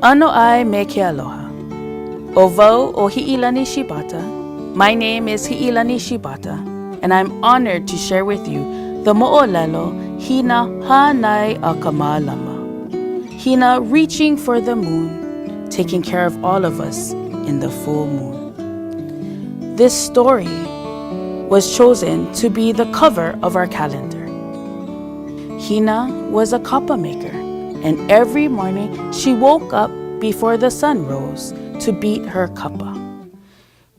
Ano ai me ke aloha. O wau o Hi'ilani Shibata. My name is Hi'ilani Shibata, and I'm honored to share with you the mo'olelo Hina Hanai a Kamalama. Hina reaching for the moon, taking care of all of us in the full moon. This story was chosen to be the cover of our calendar. Hina was a kapa maker, and every morning she woke up before the sun rose to beat her kapa.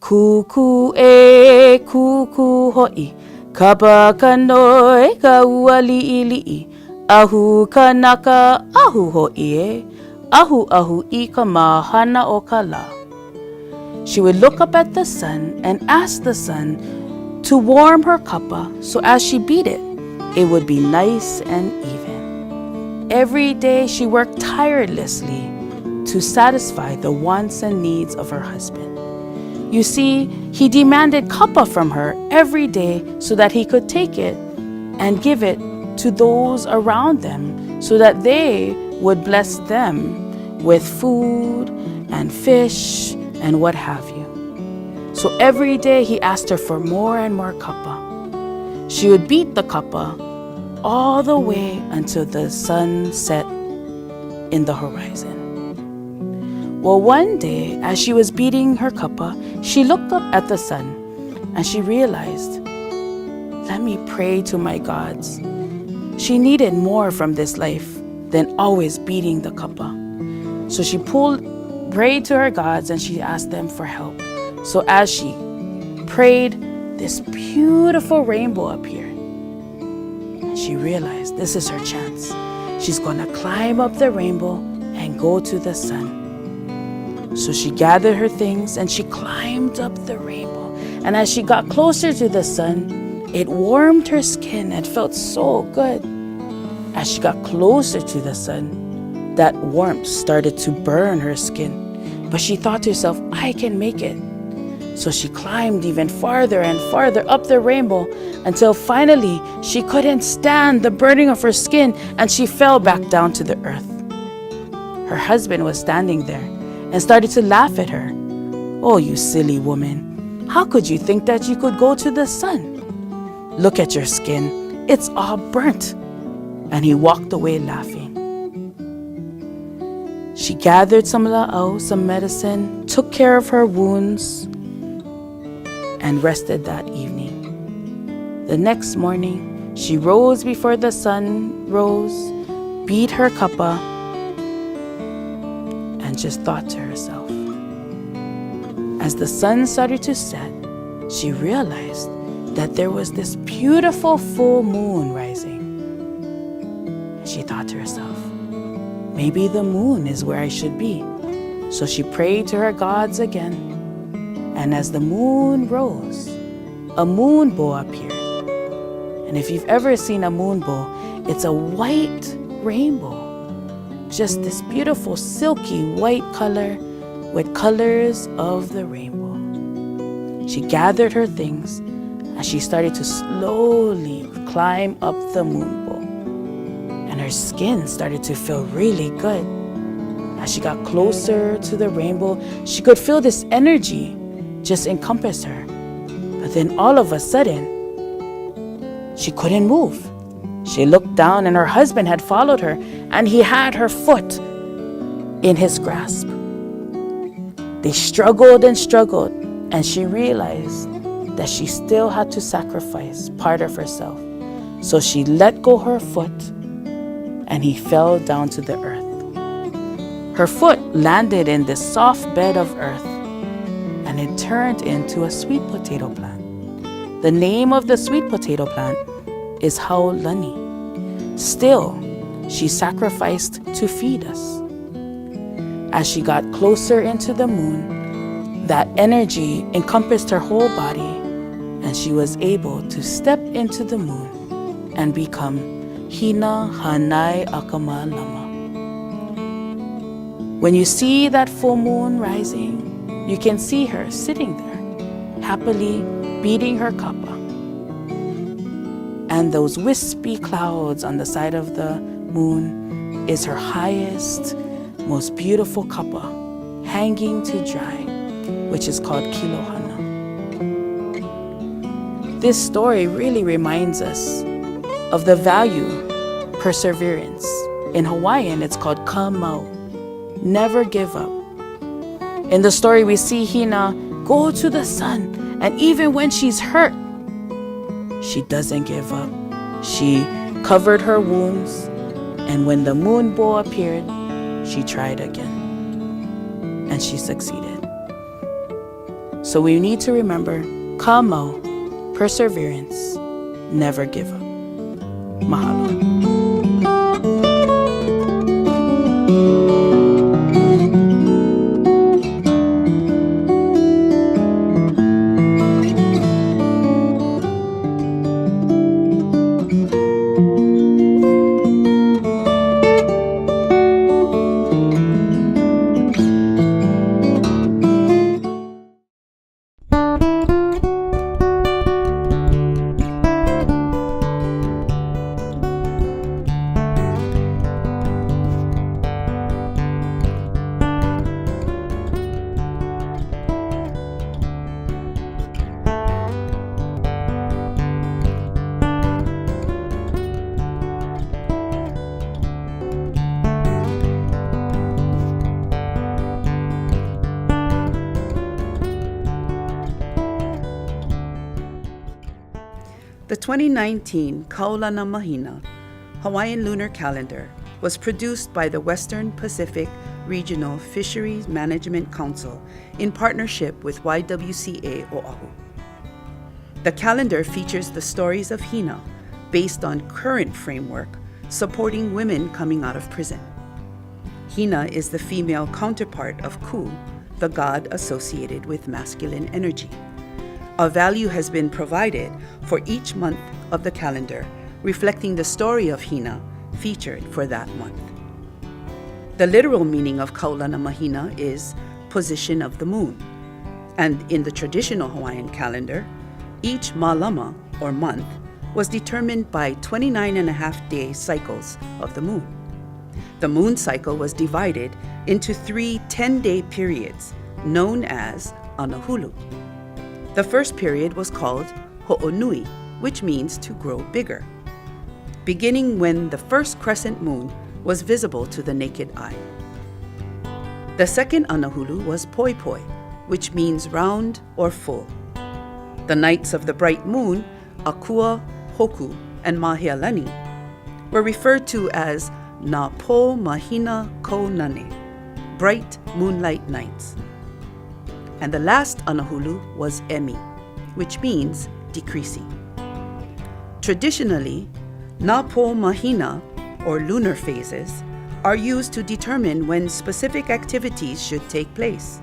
Kuku e kuku ho'i, kapa kanoi ka ua li'i, ahu kanaka ahu ho'i e, ahu I ka mahana o ka la. She would look up at the sun and ask the sun to warm her kapa so as she beat it, it would be nice and even. Every day she worked tirelessly to satisfy the wants and needs of her husband. You see, he demanded kapa from her every day so that he could take it and give it to those around them so that they would bless them with food and fish and what have you. So every day he asked her for more and more kapa. She would beat the kapa all the way until the sun set in the horizon. Well, one day, as she was beating her kapa, she looked up at the sun and she realized, let me pray to my gods. She needed more from this life than always beating the kapa. So she prayed to her gods and she asked them for help. So as she prayed, this beautiful rainbow appeared. She realized this is her chance. She's going to climb up the rainbow and go to the sun. So she gathered her things and she climbed up the rainbow. And as she got closer to the sun, it warmed her skin and felt so good. As she got closer to the sun, that warmth started to burn her skin. But she thought to herself, I can make it. So she climbed even farther and farther up the rainbow until finally she couldn't stand the burning of her skin and she fell back down to the earth. Her husband was standing there and started to laugh at her. Oh, you silly woman. How could you think that you could go to the sun? Look at your skin. It's all burnt. And he walked away laughing. She gathered some la'au, some medicine, took care of her wounds, and rested that evening. The next morning, she rose before the sun rose, beat her kapa, and just thought to herself. As the sun started to set, she realized that there was this beautiful full moon rising. She thought to herself, maybe the moon is where I should be. So she prayed to her gods again. And as the moon rose, a moon bow appeared. And if you've ever seen a moon bow, it's a white rainbow. Just this beautiful silky white color with colors of the rainbow. She gathered her things and she started to slowly climb up the moon bow. And her skin started to feel really good. As she got closer to the rainbow, she could feel this energy just encompass her. But then all of a sudden, she couldn't move. She looked down and her husband had followed her and he had her foot in his grasp. They struggled and struggled and she realized that she still had to sacrifice part of herself. So she let go her foot and he fell down to the earth. Her foot landed in this soft bed of earth and it turned into a sweet potato plant. The name of the sweet potato plant is Haulani. Still, she sacrificed to feed us. As she got closer into the moon, that energy encompassed her whole body and she was able to step into the moon and become Hina Hanai Akama Lama. When you see that full moon rising, you can see her sitting there, happily beating her kapa. And those wispy clouds on the side of the moon is her highest, most beautiful kapa hanging to dry, which is called kilohana. This story really reminds us of the value perseverance. In Hawaiian, it's called ka mau, never give up. In the story, we see Hina go to the sun, and even when she's hurt, she doesn't give up. She covered her wounds, and when the moon bow appeared, she tried again, and she succeeded. So we need to remember ka mau, perseverance, never give up. Mahalo. The 2019 Kaulana Mahina Hawaiian Lunar Calendar was produced by the Western Pacific Regional Fisheries Management Council in partnership with YWCA Oahu. The calendar features the stories of Hina based on current framework supporting women coming out of prison. Hina is the female counterpart of Ku, the god associated with masculine energy. A value has been provided for each month of the calendar, reflecting the story of Hina featured for that month. The literal meaning of Kaulana Mahina is position of the moon, and in the traditional Hawaiian calendar, each malama, or month, was determined by 29.5-day cycles of the moon. The moon cycle was divided into 3 10-day periods, known as anahulu. The first period was called ho'onui, which means to grow bigger, beginning when the first crescent moon was visible to the naked eye. The second anahulu was poi poi, which means round or full. The nights of the bright moon, akua, hoku, and mahialani, were referred to as na po mahina ko nane, bright moonlight nights. And the last anahulu was emi, which means decreasing. Traditionally, na po mahina, or lunar phases, are used to determine when specific activities should take place,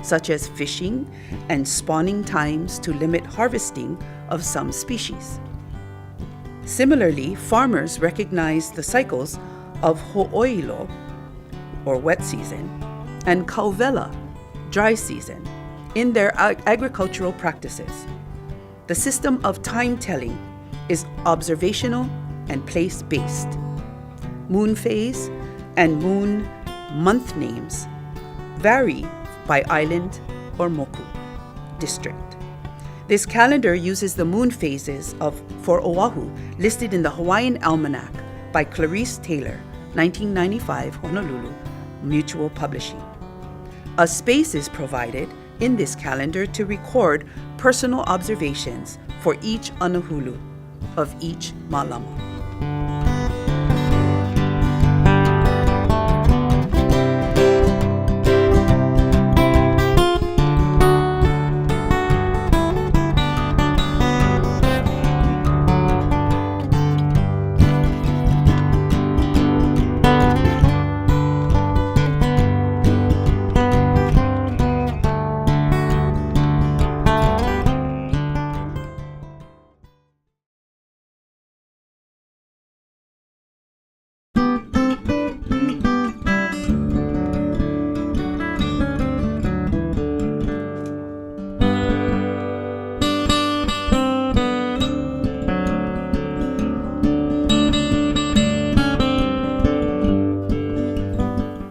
such as fishing and spawning times to limit harvesting of some species. Similarly, farmers recognize the cycles of ho'oilo, or wet season, and kauvela, dry season, in their agricultural practices. The system of time-telling is observational and place-based. Moon phase and moon month names vary by island or moku district. This calendar uses the moon phases for Oahu listed in the Hawaiian Almanac by Clarice Taylor, 1995, Honolulu, Mutual Publishing. A space is provided in this calendar to record personal observations for each anahulu of each malama.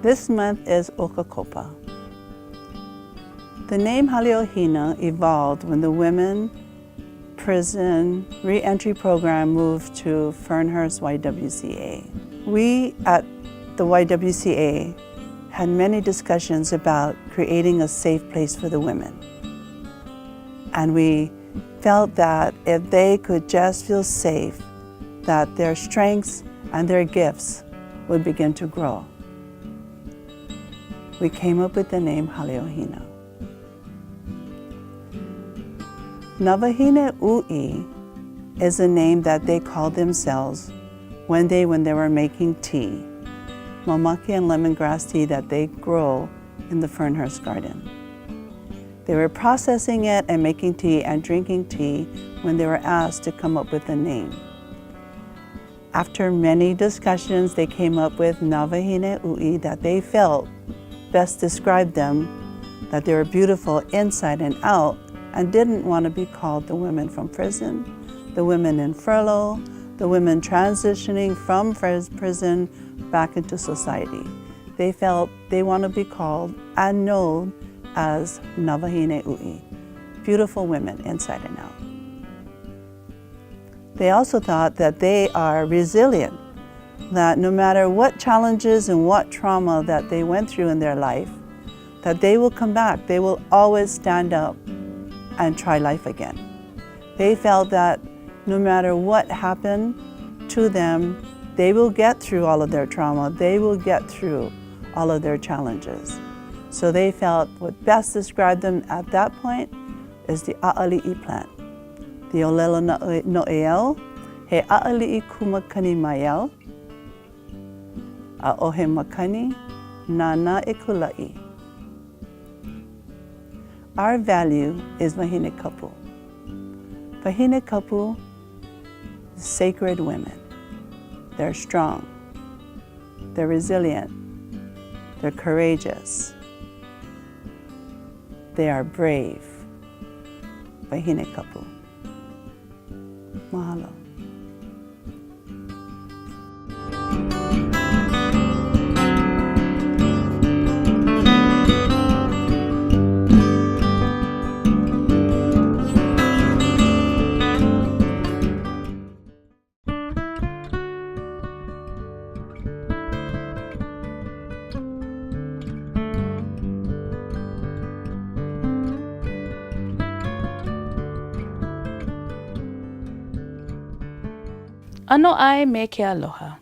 This month is Okakopa. The name Haliohina evolved when the women prison re-entry program moved to Fernhurst YWCA. We at the YWCA had many discussions about creating a safe place for the women. And we felt that if they could just feel safe, that their strengths and their gifts would begin to grow. We came up with the name Haliohina. Navahine Ui is a name that they called themselves one day when they were making tea, mamaki and lemongrass tea that they grow in the Fernhurst garden. They were processing it and making tea and drinking tea when they were asked to come up with a name. After many discussions, they came up with Navahine Ui that they felt best described them, that they were beautiful inside and out, and didn't want to be called the women from prison, the women in furlough, the women transitioning from prison back into society. They felt they want to be called and known as Navahine Ui, beautiful women inside and out. They also thought that they are resilient, that no matter what challenges and what trauma that they went through in their life, that they will come back, they will always stand up and try life again. They felt that no matter what happened to them, they will get through all of their trauma, they will get through all of their challenges. So they felt what best described them at that point is the a'ali'i plant. The olelo no'eau, he a'ali'i kumakani maiau, a ohe makani, nana e kulai. Our value is Mahina kapu. Mahina kapu, sacred women. They're strong, they're resilient, they're courageous, they are brave. Mahina kapu. Mahalo. Ano ai me ke aloha.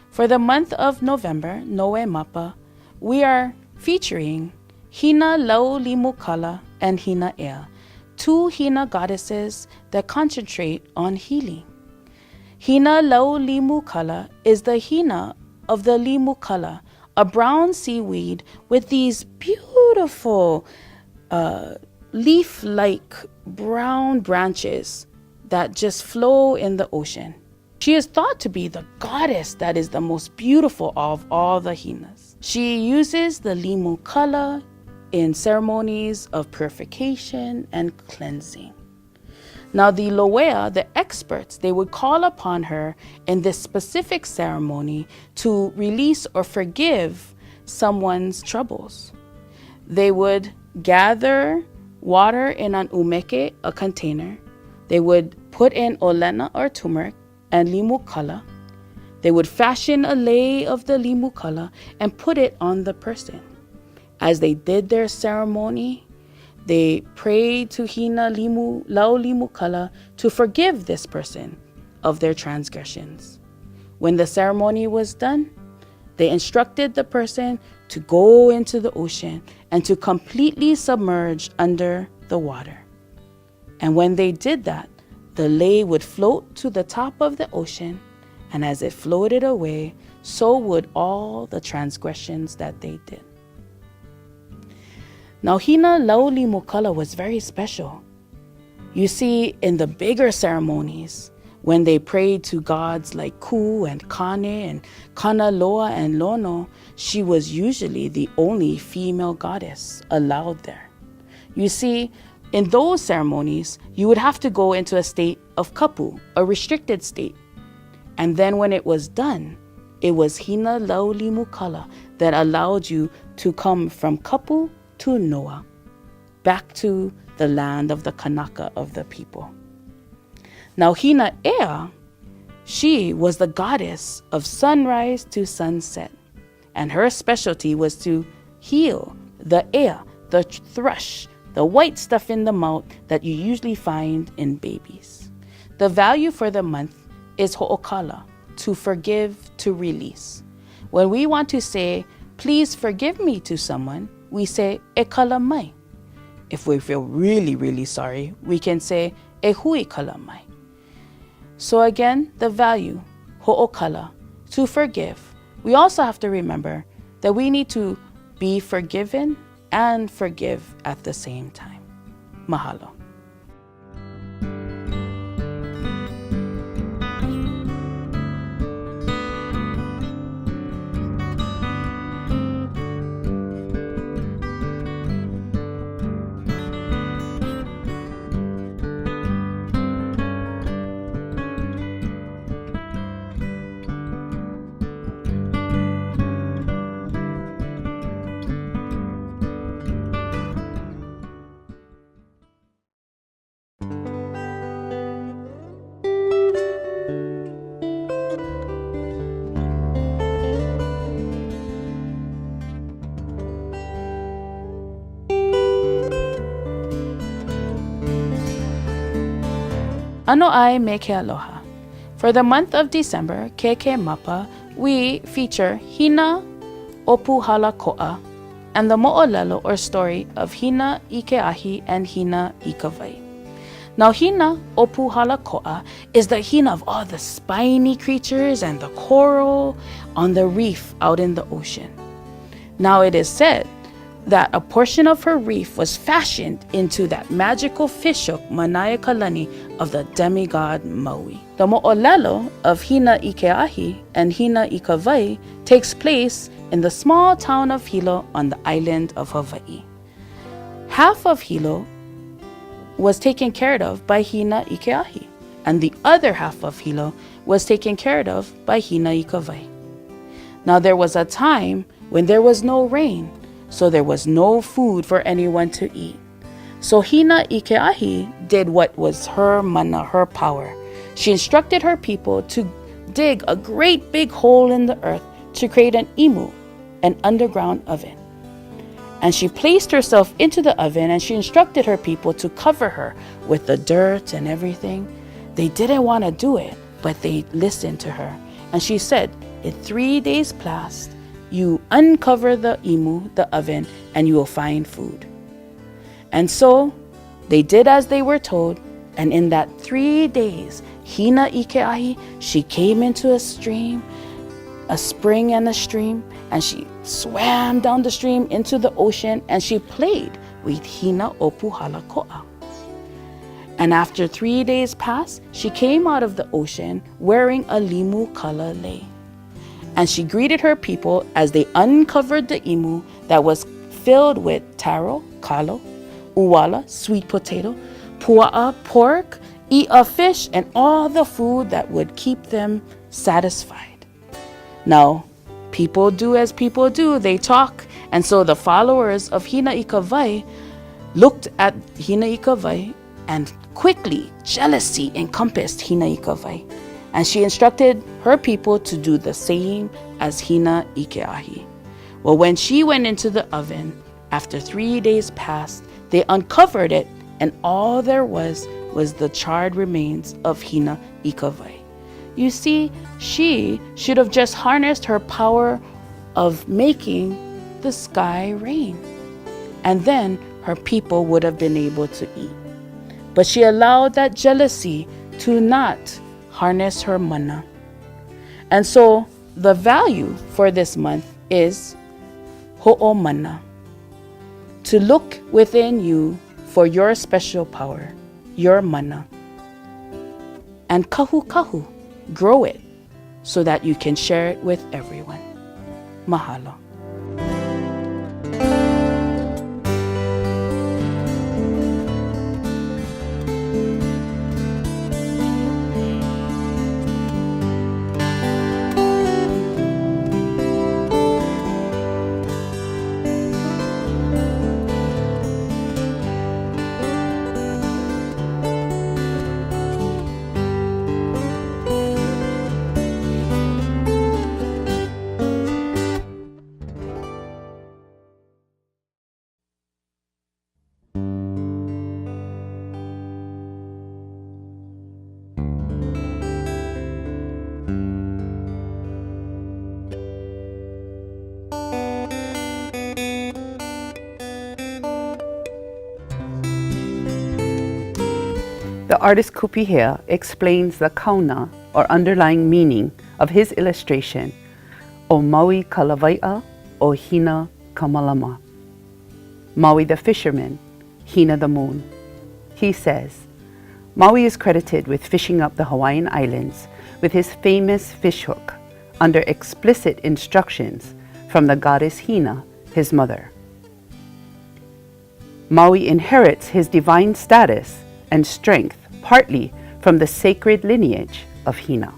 For the month of November, Noe Mapa, we are featuring Hina Laulimukala and Hina Ea, two Hina goddesses that concentrate on healing. Hina Laulimukala is the Hina of the limukala, a brown seaweed with these beautiful leaf-like brown branches that just flow in the ocean. She is thought to be the goddess that is the most beautiful of all the Hinas. She uses the limukala in ceremonies of purification and cleansing. Now the loea, the experts, they would call upon her in this specific ceremony to release or forgive someone's troubles. They would gather water in an umeke, a container. They would put in olena or turmeric and limukala. They would fashion a lei of the limukala and put it on the person. As they did their ceremony, they prayed to Hina Laulimukala to forgive this person of their transgressions. When the ceremony was done, they instructed the person to go into the ocean and to completely submerge under the water. And when they did that, the lei would float to the top of the ocean, and as it floated away, so would all the transgressions that they did. Now, Hina Laulimukala was very special. You see, in the bigger ceremonies, when they prayed to gods like Ku and Kane and Kanaloa and Lono, she was usually the only female goddess allowed there. You see, in those ceremonies, you would have to go into a state of kapu, a restricted state. And then when it was done, it was Hina Laulimukala that allowed you to come from Kapu to Noah, back to the land of the Kanaka of the people. Now Hina Ea, she was the goddess of sunrise to sunset, and her specialty was to heal the Ea, the thrush, the white stuff in the mouth that you usually find in babies. The value for the month is ho'okala, to forgive, to release. When we want to say, please forgive me to someone, we say, e kala mai. If we feel really, really sorry, we can say, e hui kala mai. So again, the value, ho'okala, to forgive. We also have to remember that we need to be forgiven and forgive at the same time. Mahalo. Ano ai me ke aloha. For the month of December, Ke Mapa, we feature Hina Opu Hala Ko'a and the mo'olelo or story of Hina Ikeahi and Hina Ikawai. Now Hina Opu Hala Ko'a is the Hina of all the spiny creatures and the coral on the reef out in the ocean. Now it is said that a portion of her reef was fashioned into that magical fishhook Manaya Kalani of the demigod Maui. The mo'olelo of Hina Ikeahi and Hina Ikawai takes place in the small town of Hilo on the island of Hawaii. Half of Hilo was taken care of by Hina Ikeahi, and the other half of Hilo was taken care of by Hina Ikawai. Now there was a time when there was no rain, so there was no food for anyone to eat. So Hina Ikeahi did what was her mana, her power. She instructed her people to dig a great big hole in the earth to create an imu, an underground oven. And she placed herself into the oven and she instructed her people to cover her with the dirt and everything. They didn't want to do it, but they listened to her. And she said, in 3 days past, you uncover the imu, the oven, and you will find food. And so they did as they were told, and in that 3 days, Hina Ikeahi, she came into a stream, a spring and a stream, and she swam down the stream into the ocean, and she played with Hina Opu Hala Ko'a. And after 3 days passed, she came out of the ocean wearing a limu kala lei. And she greeted her people as they uncovered the imu that was filled with taro, kalo, uwala, sweet potato, pua'a, pork, i'a, fish, and all the food that would keep them satisfied. Now, people do as people do, they talk, and so the followers of Hina Ikawai looked at Hina Ikawai, and quickly jealousy encompassed Hina Ikawai. And she instructed her people to do the same as Hina Ikeahi. Well, when she went into the oven, after 3 days passed, they uncovered it, and all there was the charred remains of Hina Ikawai. You see, she should have just harnessed her power of making the sky rain, and then her people would have been able to eat. But she allowed that jealousy to not harness her mana. And so the value for this month is ho'o mana, to look within you for your special power, your mana, and kahu kahu, grow it so that you can share it with everyone. Mahalo. artist Kupihea explains the kauna, or underlying meaning, of his illustration, O Maui Kalawai'a, O Hina Kamalama. Maui the fisherman, Hina the moon. He says, Maui is credited with fishing up the Hawaiian Islands with his famous fishhook under explicit instructions from the goddess Hina, his mother. Maui inherits his divine status and strength partly from the sacred lineage of Hina.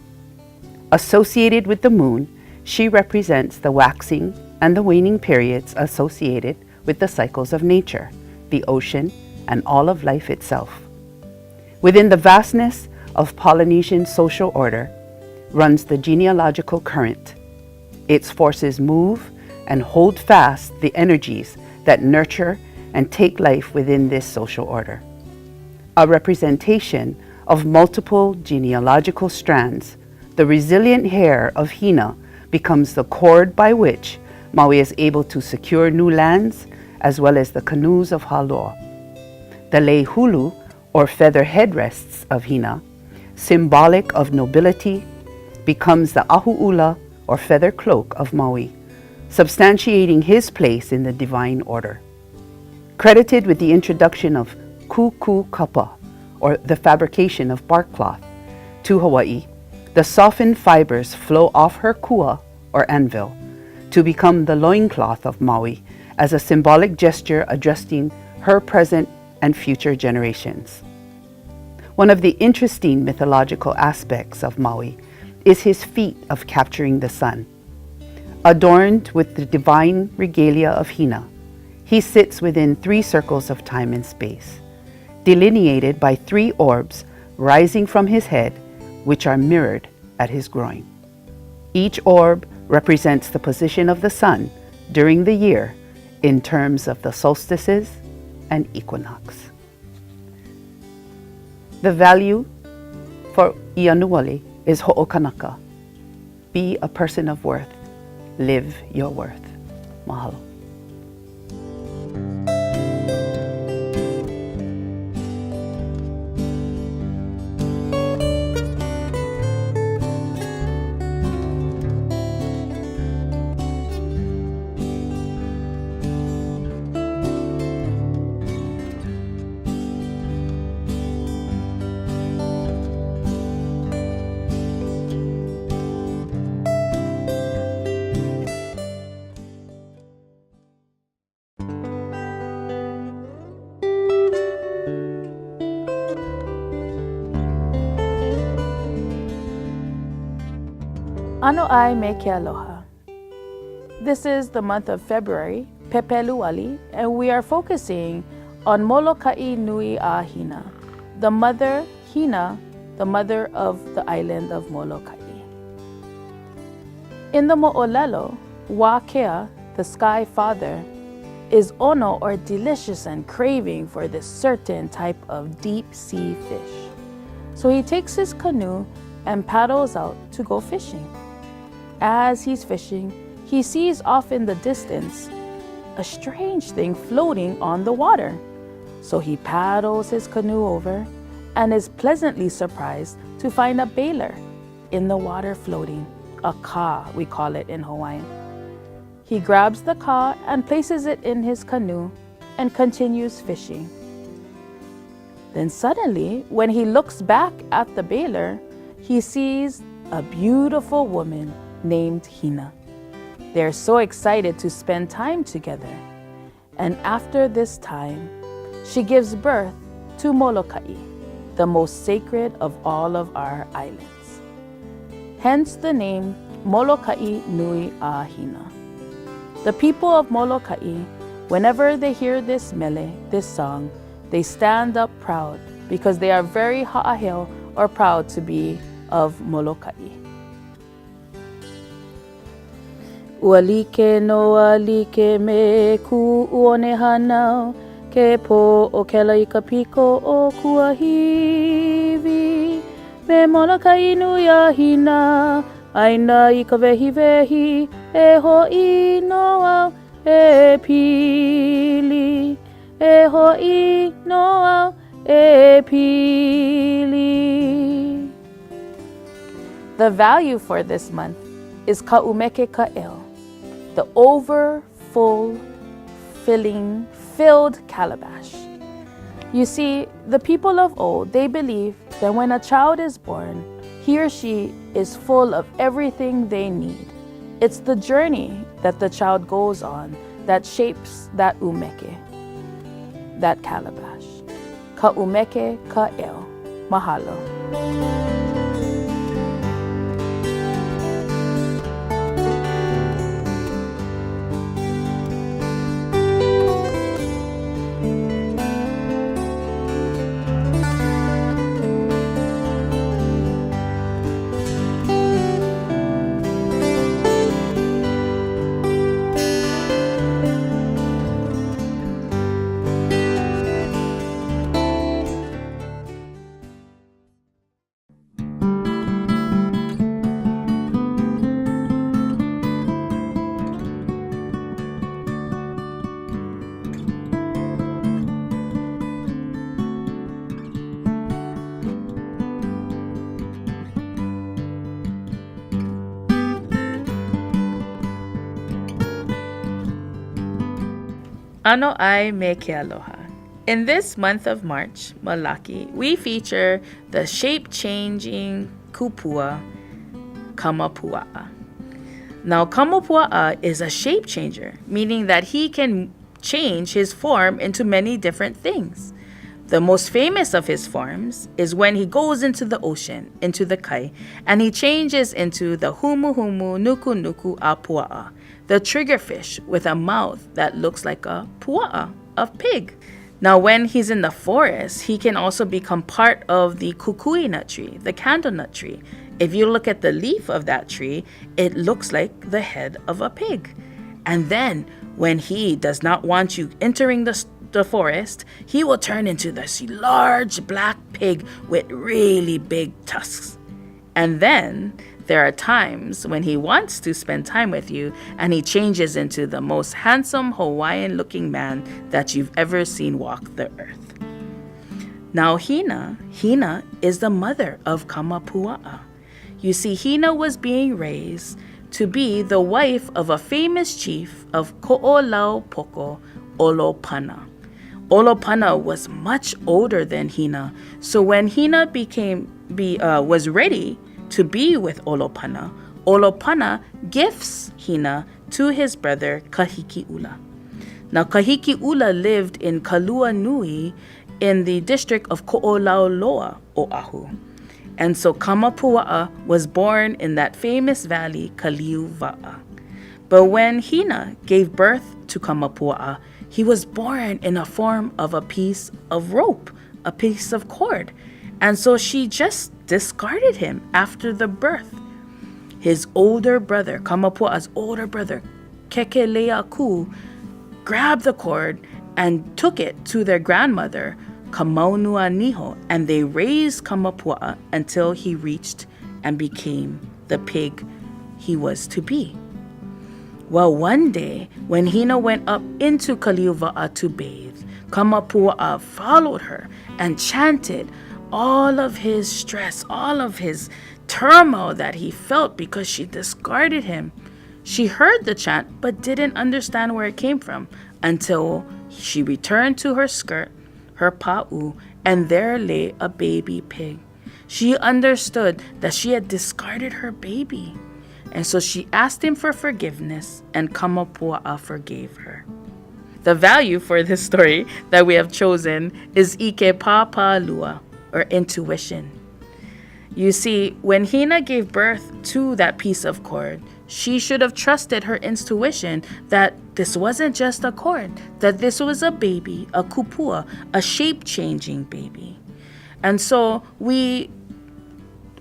Associated with the moon, she represents the waxing and the waning periods associated with the cycles of nature, the ocean, and all of life itself. Within the vastness of Polynesian social order runs the genealogical current. Its forces move and hold fast the energies that nurture and take life within this social order. A representation of multiple genealogical strands, the resilient hair of Hina becomes the cord by which Maui is able to secure new lands as well as the canoes of Haloa. The lei hulu, or feather headrests of Hina, symbolic of nobility, becomes the ahu'ula, or feather cloak of Maui, substantiating his place in the divine order. Credited with the introduction of kuku kapa, or the fabrication of bark cloth, to Hawaii, the softened fibers flow off her kua, or anvil, to become the loincloth of Maui as a symbolic gesture addressing her present and future generations. One of the interesting mythological aspects of Maui is his feat of capturing the sun. Adorned with the divine regalia of Hina, he sits within 3 circles of time and space, delineated by 3 orbs rising from his head, which are mirrored at his groin. Each orb represents the position of the sun during the year in terms of the solstices and equinox. The value for Ianuali is ho'okanaka. Be a person of worth. Live your worth. Mahalo. Ano ai me ke aloha. This is the month of February, Pepeluali, and we are focusing on Moloka'i Nui a Hina, the mother Hina, the mother of the island of Moloka'i. In the mo'olelo, Wakea, the sky father, is ono, or delicious and craving for this certain type of deep sea fish. So he takes his canoe and paddles out to go fishing. As he's fishing, he sees off in the distance a strange thing floating on the water. So he paddles his canoe over and is pleasantly surprised to find a baler in the water floating, a ka, we call it in Hawaiian. He grabs the ka and places it in his canoe and continues fishing. Then suddenly, when he looks back at the baler, he sees a beautiful woman named Hina. They're so excited to spend time together. And after this time, she gives birth to Moloka'i, the most sacred of all of our islands. Hence the name Moloka'i Nui a Hina. The people of Moloka'i, whenever they hear this mele, this song, they stand up proud because they are very ha'aheo, or proud to be of Moloka'i. Ua like noa like me ku uone hanau, ke po o kela i ka piko o kuahiwi. Me Moloka'i Nui a Hina, aina i ka vehi vehi, e ho'i noa e pili. E ho'i noa e pili. The value for this month is ka'umeke ka'el, the filled calabash. You see, the people of old, they believe that when a child is born, he or she is full of everything they need. It's the journey that the child goes on that shapes that umeke, that calabash. Ka'umeke ka'el. Mahalo. Ano ai me ke aloha. In this month of March, Malaki, we feature the shape-changing kupua, Kamapua'a. Now, Kamapua'a is a shape changer, meaning that he can change his form into many different things. The most famous of his forms is when he goes into the ocean, into the kai, and he changes into the humu humu nuku nuku a pua'a, the triggerfish with a mouth that looks like a pua'a, a pig. Now, when he's in the forest, he can also become part of the kukui nut tree, the candle nut tree. If you look at the leaf of that tree, it looks like the head of a pig. And then, when he does not want you entering the forest, he will turn into this large black pig with really big tusks. And then there are times when he wants to spend time with you and he changes into the most handsome Hawaiian looking man that you've ever seen walk the earth. Now Hina is the mother of Kamapua'a. You see, Hina was being raised to be the wife of a famous chief of Ko'olaupoko, Olopana. Olopana was much older than Hina, so when Hina was ready to be with Olopana, Olopana gifts Hina to his brother Kahiki'ula. Now Kahiki'ula lived in Kalua Nui in the district of Ko'olauloa, Oahu. And so Kamapua'a was born in that famous valley, Kaliuva'a. But when Hina gave birth to Kamapua'a, he was born in a form of a piece of rope, a piece of cord. And so she just discarded him after the birth. His older brother, Kamapua'a's older brother, Kekeleaku, grabbed the cord and took it to their grandmother, Kamaunuaniho, and they raised Kamapua'a until he reached and became the pig he was to be. Well, one day, when Hina went up into Kaliuva'a to bathe, Kamapua'a followed her and chanted all of his stress, all of his turmoil that he felt because she discarded him. She heard the chant but didn't understand where it came from until she returned to her skirt, her pa'u, and there lay a baby pig. She understood that she had discarded her baby. And so she asked him for forgiveness, and Kamapua'a forgave her. The value for this story that we have chosen is Ike Pāpālua, or intuition. You see, when Hina gave birth to that piece of cord, she should have trusted her intuition that this wasn't just a cord, that this was a baby, a kupua, a shape-changing baby. And so we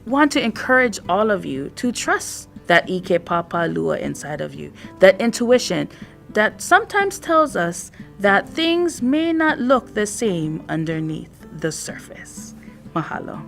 want to encourage all of you to trust that Ike Pāpālua inside of you, that intuition that sometimes tells us that things may not look the same underneath the surface. Mahalo.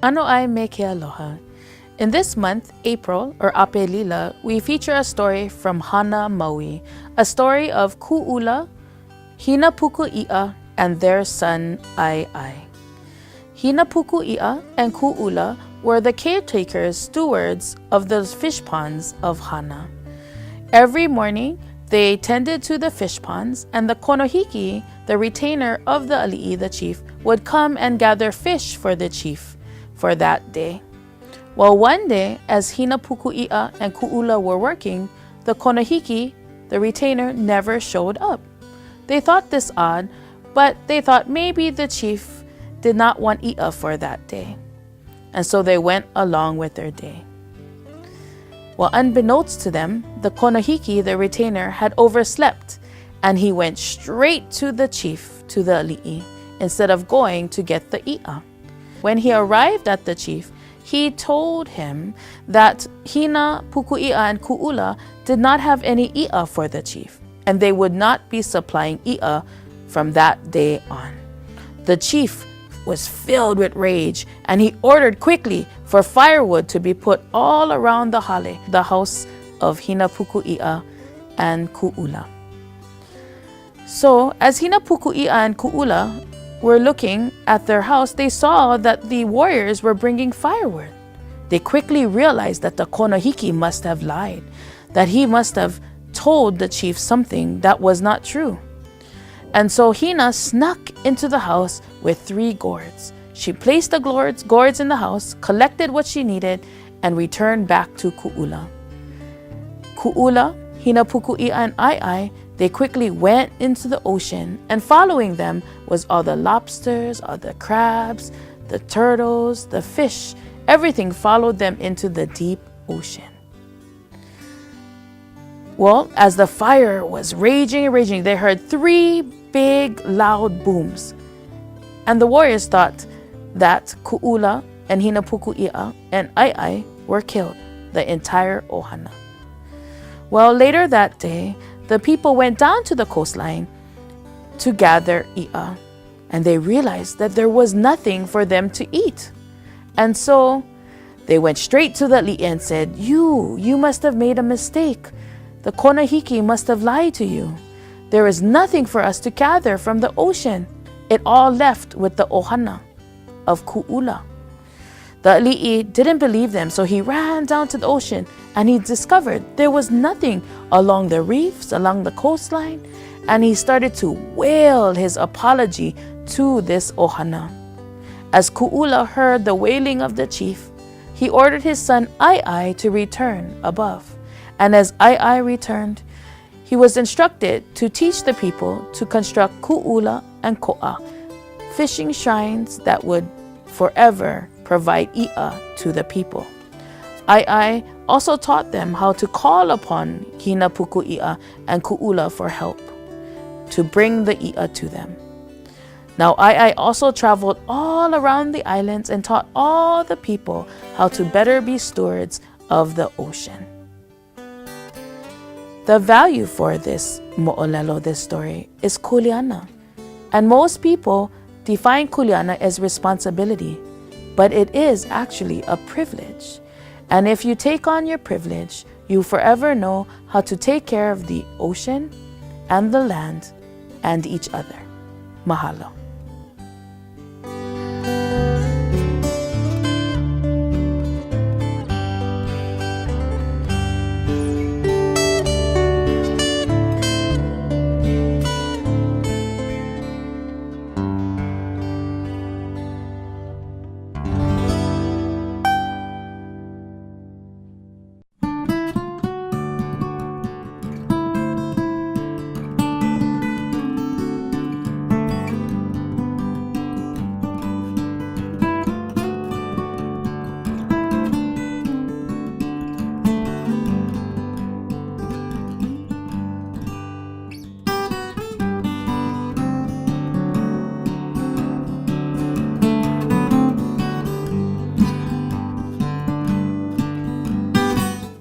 Ano ai me ke aloha. In this month, April, or Apelila, we feature a story from Hana Maui, a story of Ku'ula, Hinapuku'i'a, and their son Ai. Hinapuku'i'a and Ku'ula were the caretakers, stewards of the fish ponds of Hana. Every morning, they tended to the fish ponds, and the konohiki, the retainer of the ali'i, the chief, would come and gather fish for the chief for that day. Well, one day, as Hinapuku'i'a and Ku'ula were working, the konohiki, the retainer, never showed up. They thought this odd, but they thought maybe the chief did not want i'a for that day. And so they went along with their day. Well, unbeknownst to them, the konohiki, the retainer, had overslept, and he went straight to the chief, to the ali'i, instead of going to get the i'a. When he arrived at the chief, he told him that Hinapuku'i'a and Ku'ula did not have any i'a for the chief, and they would not be supplying i'a from that day on. The chief was filled with rage, and he ordered quickly for firewood to be put all around the hale, the house of Hinapuku'i'a and Ku'ula. So, as Hinapuku'i'a and Ku'ula were looking at their house, they saw that the warriors were bringing firewood. They quickly realized that the konohiki must have lied, that he must have told the chief something that was not true. And so Hina snuck into the house with 3 gourds. She placed the gourds in the house, collected what she needed, and returned back to Ku'ula. Ku'ula, Hinapuku'i'a, and Ai, they quickly went into the ocean, and following them was all the lobsters, all the crabs, the turtles, the fish. Everything followed them into the deep ocean. Well, as the fire was raging and raging, they heard 3 big, loud booms. And the warriors thought that Ku'ula and Hinapuku'i'a and Ai were killed, the entire ohana. Well, later that day, the people went down to the coastline to gather i'a, and they realized that there was nothing for them to eat. And so they went straight to the ali'i and said, You must have made a mistake. The konohiki must have lied to you. There is nothing for us to gather from the ocean. It all left with the ohana of Ku'ula. The ali'i didn't believe them, so he ran down to the ocean, and he discovered there was nothing along the reefs, along the coastline, and he started to wail his apology to this ohana. As Ku'ula heard the wailing of the chief, he ordered his son Ai to return above. And as Ai returned, he was instructed to teach the people to construct Ku'ula and Ko'a, fishing shrines that would forever provide i'a to the people. Ai also taught them how to call upon Hinapuku'i'a and Ku'ula for help, to bring the i'a to them. Now Ai also traveled all around the islands and taught all the people how to better be stewards of the ocean. The value for this mo'olelo, this story, is kuleana. And most people define kuleana as responsibility, but it is actually a privilege. And if you take on your privilege, you forever know how to take care of the ocean and the land and each other. Mahalo.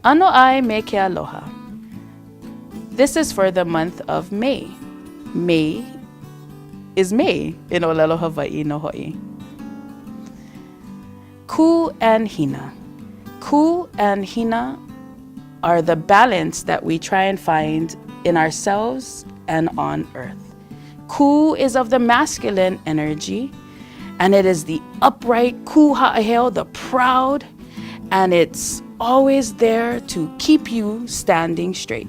Ano ai me ke aloha. This is for the month of May. May is May in Olelo Hawaii no hoi. Ku and Hina. Ku and Hina are the balance that we try and find in ourselves and on earth. Ku is of the masculine energy, and it is the upright ku ha'aheo, the proud, and it's always there to keep you standing straight.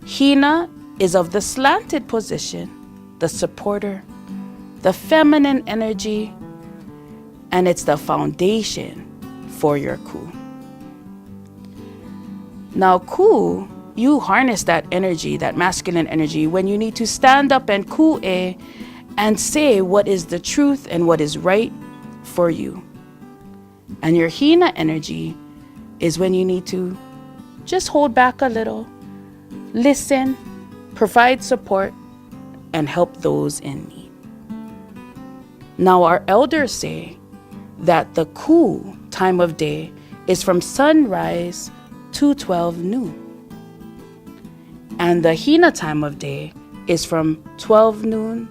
Hina is of the slanted position, the supporter, the feminine energy, and it's the foundation for your ku. Now, ku, you harness that energy, that masculine energy, when you need to stand up and ku'e and say what is the truth and what is right for you. And your Hina energy is when you need to just hold back a little, listen, provide support, and help those in need. Now, our elders say that the ku time of day is from sunrise to 12 noon. And the Hina time of day is from 12 noon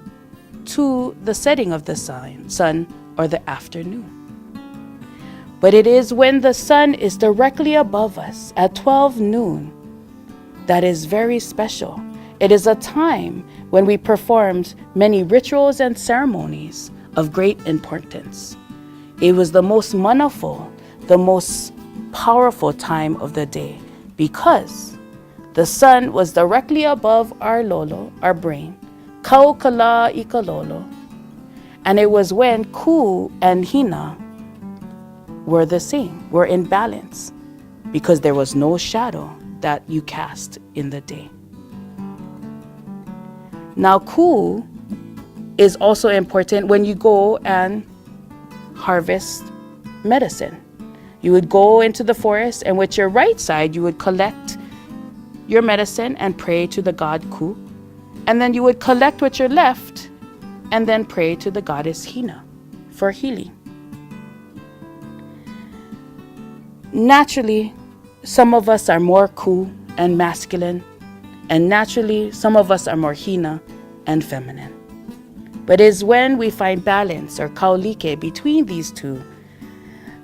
to the setting of the sun or the afternoon. But it is when the sun is directly above us at 12 noon that is very special. It is a time when we performed many rituals and ceremonies of great importance. It was the most manaful, the most powerful time of the day because the sun was directly above our lolo, our brain, kaukala ikalolo, and it was when ku and hina were the same, were in balance, because there was no shadow that you cast in the day. Now, ku is also important when you go and harvest medicine. You would go into the forest, and with your right side, you would collect your medicine and pray to the god Ku. And then you would collect with your left and then pray to the goddess Hina for healing. Naturally, some of us are more Ku and masculine, and naturally, some of us are more Hina and feminine. But it's when we find balance or kaulike between these two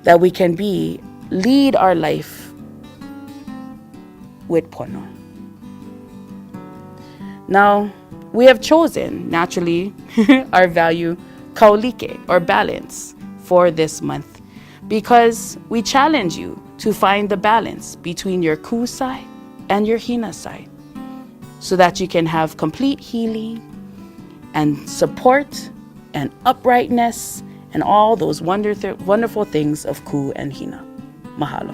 that we can lead our life with pono. Now, we have chosen, naturally, our value kaulike or balance for this month because we challenge you to find the balance between your ku side and your hina side so that you can have complete healing and support and uprightness and all those wonderful things of ku and hina. Mahalo.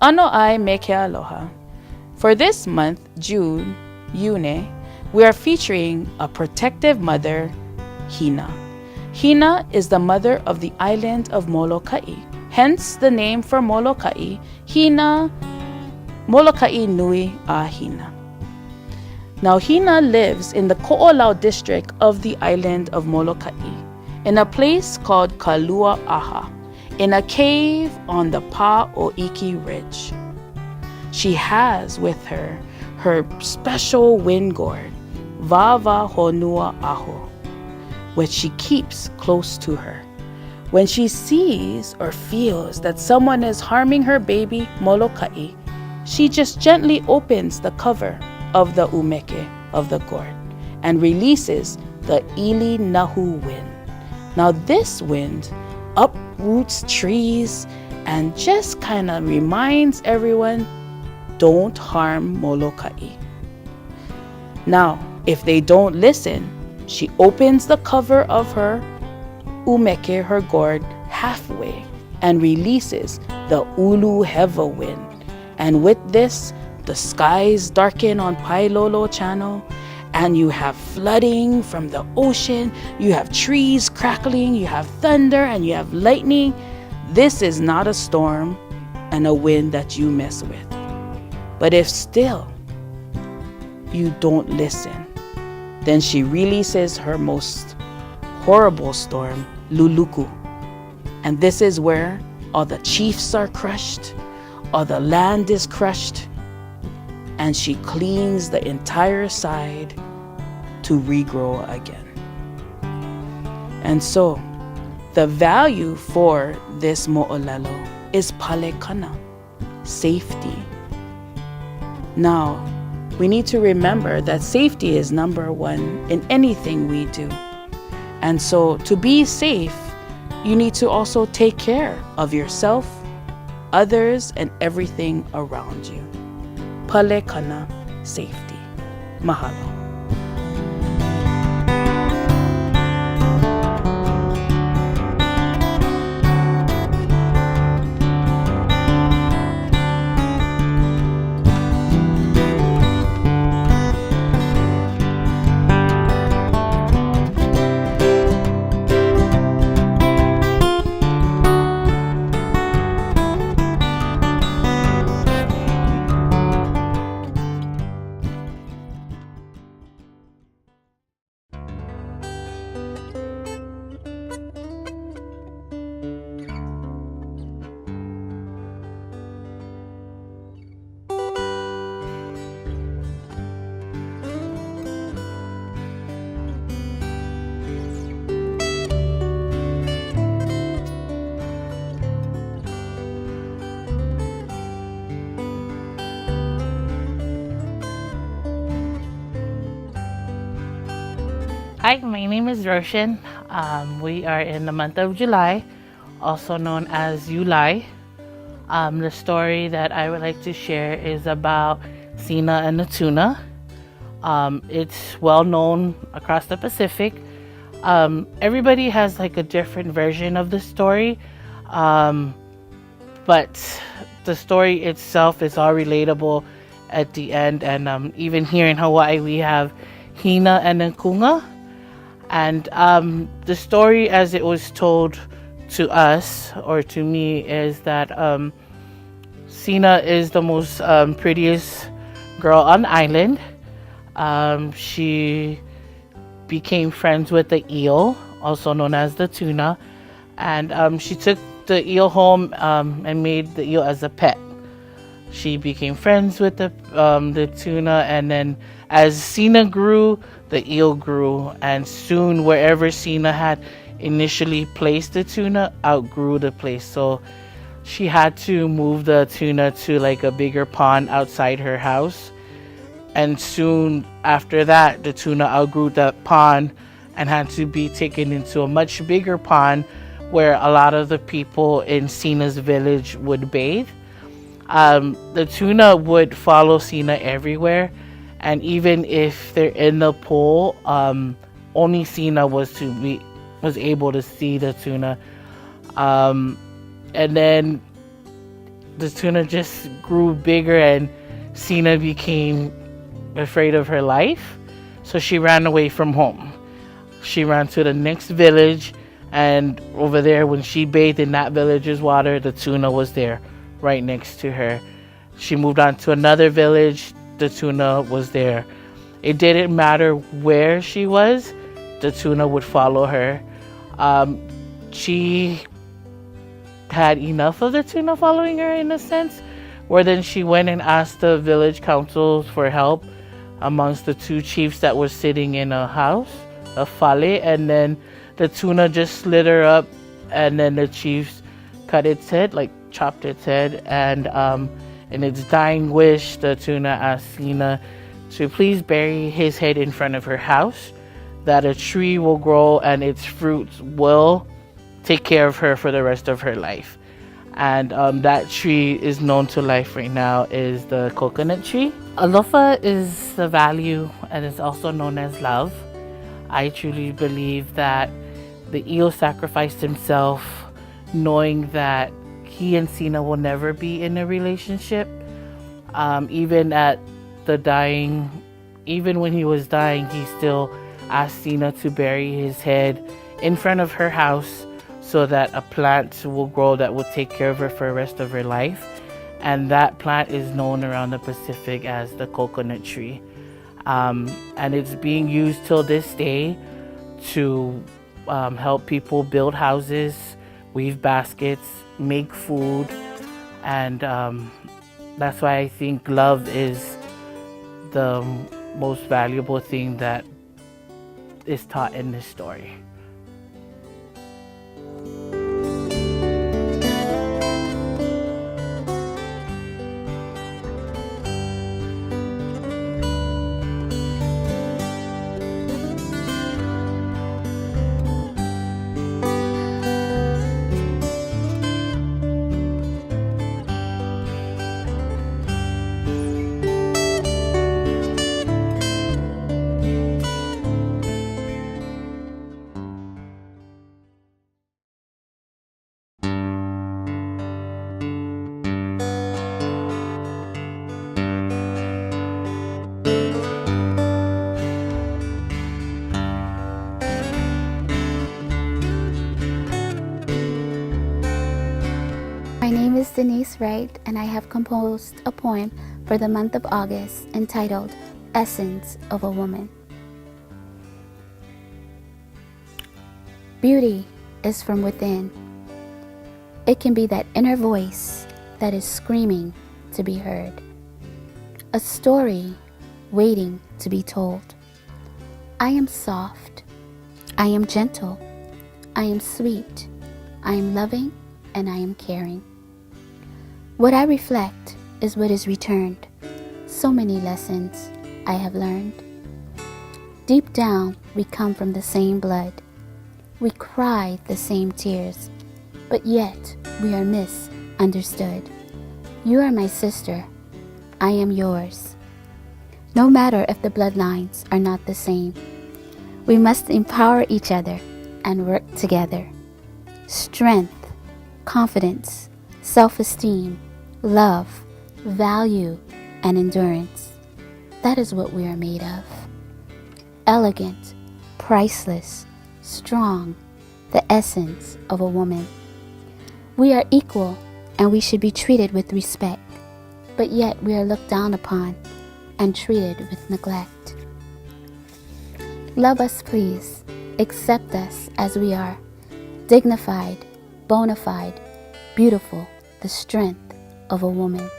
Ano ai meke aloha. For this month, June, Yune, we are featuring a protective mother, Hina. Hina is the mother of the island of Molokai, hence the name for Molokai, Hina, Molokai nui a Hina. Now, Hina lives in the Ko'olau district of the island of Molokai, in a place called Kalua'aha, in a cave on the Pa'oiki Ridge. She has with her her special wind gourd, Vava Honua Aho, which she keeps close to her. When she sees or feels that someone is harming her baby, Molokai, she just gently opens the cover of the umeke of the gourd and releases the Ili Nahu wind. Now this wind uproots trees and just kind of reminds everyone, don't harm Molokai. Now, if they don't listen, she opens the cover of her umeke, her gourd, halfway and releases the Ulu Heva wind. And with this, the skies darken on Pailolo Channel and you have flooding from the ocean, you have trees crackling, you have thunder, and you have lightning, this is not a storm and a wind that you mess with. But if still you don't listen, then she releases her most horrible storm, Luluku. And this is where all the chiefs are crushed, all the land is crushed, and she cleans the entire side to regrow again. And so, the value for this mo'olelo is palekana, safety. Now, we need to remember that safety is number one in anything we do. And so, to be safe, you need to also take care of yourself, others, and everything around you. Palekana, safety. Mahalo. Hi, my name is Roshan. We are in the month of July, also known as Yulai. The story that I would like to share is about Sina and the tuna. It's well known across the Pacific. Everybody has like a different version of the story, but the story itself is all relatable at the end. And even here in Hawaii, we have Hina and Kunga. And the story as it was told to us, or to me, is that Sina is the most prettiest girl on the island. She became friends with the eel, also known as the tuna. And she took the eel home and made the eel as a pet. She became friends with the tuna, and then as Sina grew, the eel grew, and soon wherever Sina had initially placed the tuna outgrew the place. So she had to move the tuna to like a bigger pond outside her house. And soon after that, the tuna outgrew that pond and had to be taken into a much bigger pond where a lot of the people in Sina's village would bathe. The tuna would follow Sina everywhere. And even if they're in the pool, only Sina was able to see the tuna. And then the tuna just grew bigger, and Sina became afraid of her life. So she ran away from home. She ran to the next village, and over there, when she bathed in that village's water, the tuna was there right next to her. She moved on to another village. The tuna was there. It didn't matter where she was, the tuna would follow her. She had enough of the tuna following her, in a sense, where then she went and asked the village council for help amongst the two chiefs that were sitting in a house, a fale, and then the tuna just slid her up, and then the chiefs cut its head, like chopped its head, and in its dying wish, the tuna asked Sina to please bury his head in front of her house, that a tree will grow and its fruits will take care of her for the rest of her life. And that tree is known to life right now is the coconut tree. Alofa is the value, and it's also known as love. I truly believe that the eel sacrificed himself knowing that he and Sina will never be in a relationship. Even at the dying even when he was dying, he still asked Sina to bury his head in front of her house so that a plant will grow that will take care of her for the rest of her life. And that plant is known around the Pacific as the coconut tree. And it's being used till this day to help people build houses, weave baskets, make food. And that's why I think love is the most valuable thing that is taught in this story. My name is Denise Wright, and I have composed a poem for the month of August entitled Essence of a Woman. Beauty is from within. It can be that inner voice that is screaming to be heard. A story waiting to be told. I am soft. I am gentle. I am sweet. I am loving, and I am caring. What I reflect is what is returned. So many lessons I have learned. Deep down, we come from the same blood. We cry the same tears, but yet we are misunderstood. You are my sister. I am yours. No matter if the bloodlines are not the same, we must empower each other and work together. Strength, confidence, self-esteem, love, value, and endurance. That is what we are made of. Elegant, priceless, strong, the essence of a woman. We are equal and we should be treated with respect, but yet we are looked down upon and treated with neglect. Love us, please. Accept us as we are. Dignified, bona fide, beautiful, the strength of a woman.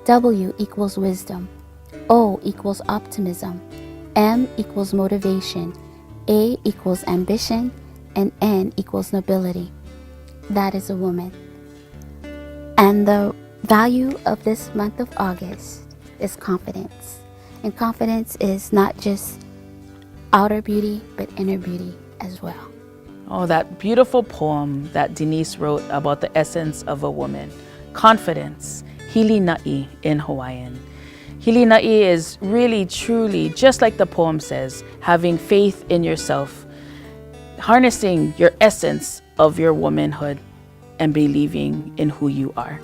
W equals wisdom. O equals optimism. M equals motivation. A equals ambition. And N equals nobility. That is a woman. And the value of this month of August is confidence. And confidence is not just outer beauty, but inner beauty as well. Oh, that beautiful poem that Denise wrote about the essence of a woman. Confidence, hilina'i in Hawaiian. Hilina'i is really, truly, just like the poem says, having faith in yourself, harnessing your essence of your womanhood and believing in who you are.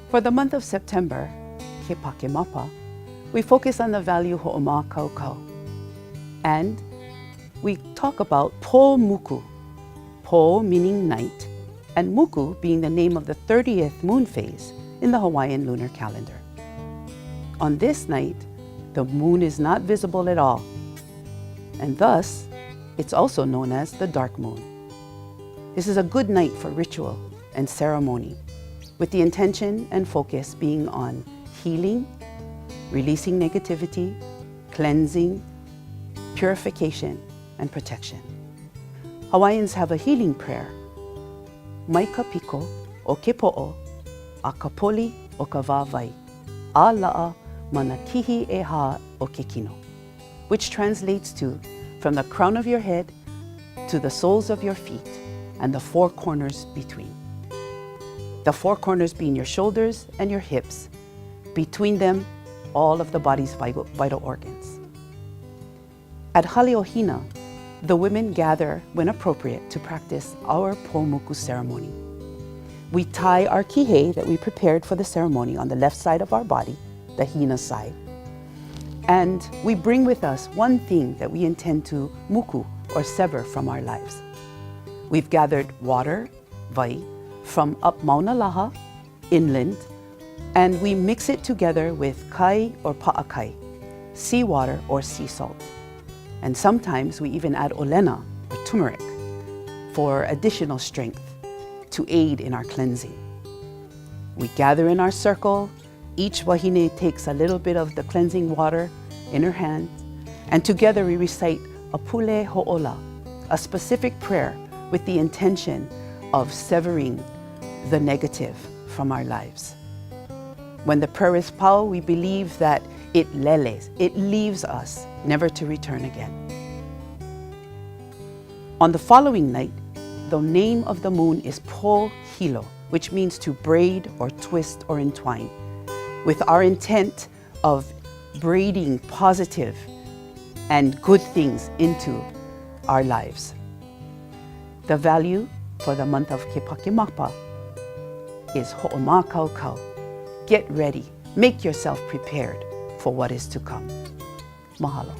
For the month of September, Ke Pakemapa, we focus on the value Ho'omakaukau. And we talk about Po Muku, Po meaning night, and Muku being the name of the 30th moon phase in the Hawaiian lunar calendar. On this night, the moon is not visible at all, and thus, it's also known as the dark moon. This is a good night for ritual and ceremony, with the intention and focus being on healing, releasing negativity, cleansing, purification, and protection. Hawaiians have a healing prayer. Maika piko o ke po'o, a kapoli o ka wāwai, a la'a mana kihi e hā o ke kino. which translates to from the crown of your head to the soles of your feet and the four corners between. The four corners being your shoulders and your hips, between them all of the body's vital organs. At Haleohina, the women gather when appropriate to practice our Poumuku ceremony. We tie our kihei that we prepared for the ceremony on the left side of our body, the hina side. And we bring with us one thing that we intend to muku, or sever from our lives. We've gathered water, vai, from up Mauna Laha, inland, and we mix it together with kai or pa'akai, seawater or sea salt. And sometimes we even add olena, or turmeric, for additional strength to aid in our cleansing. We gather in our circle. Each wahine takes a little bit of the cleansing water in her hand, and together we recite a pule ho'ola, a specific prayer with the intention of severing the negative from our lives. When the prayer is pau, we believe that it leles, it leaves us, never to return again. On the following night, the name of the moon is Po Hilo, which means to braid or twist or entwine, with our intent of braiding positive and good things into our lives. The value for the month of Kepakemapa is Ho'omakaukau. Get ready, make yourself prepared for what is to come. Mahalo.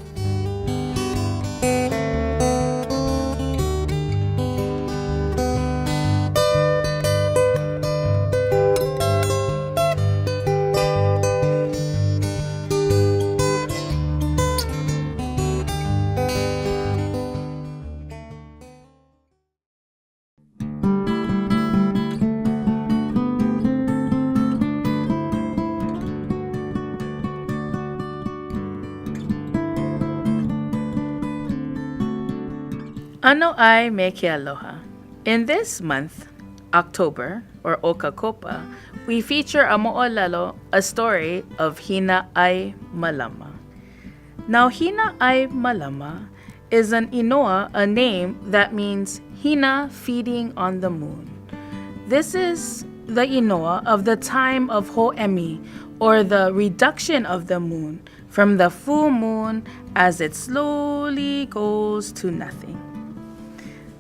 Ano ai me ke aloha. In this month, October, or Okakopa, we feature a mo'olelo, a story of Hina ai Malama. Now, Hina ai Malama is an inoa, a name that means Hina feeding on the moon. This is the inoa of the time of Ho'emi, or the reduction of the moon from the full moon as it slowly goes to nothing.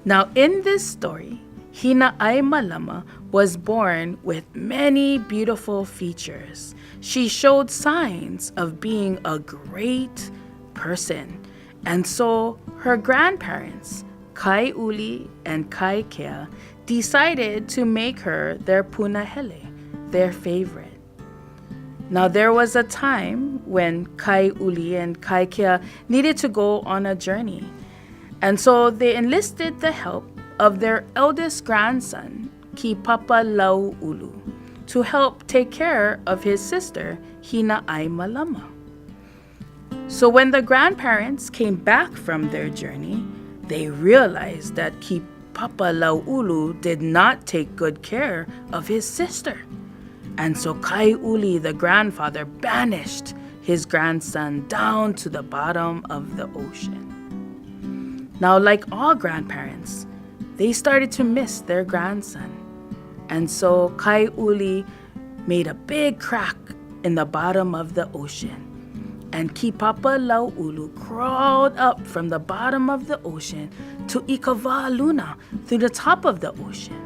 Now, in this story, Hina ai Malama was born with many beautiful features. She showed signs of being a great person. And so her grandparents, Kai Uli and Kai Kea, decided to make her their punahele, their favorite. Now, there was a time when Kai Uli and Kai Kea needed to go on a journey. And so they enlisted the help of their eldest grandson, Ki Papa Lau Ulu, to help take care of his sister, Hina ai Malama. So when the grandparents came back from their journey, they realized that Ki Papa Lau Ulu did not take good care of his sister. And so Kai Uli, the grandfather, banished his grandson down to the bottom of the ocean. Now, like all grandparents, they started to miss their grandson. And so Kai Uli made a big crack in the bottom of the ocean. And Ki Papa Lau Ulu crawled up from the bottom of the ocean to Ikava Luna through the top of the ocean.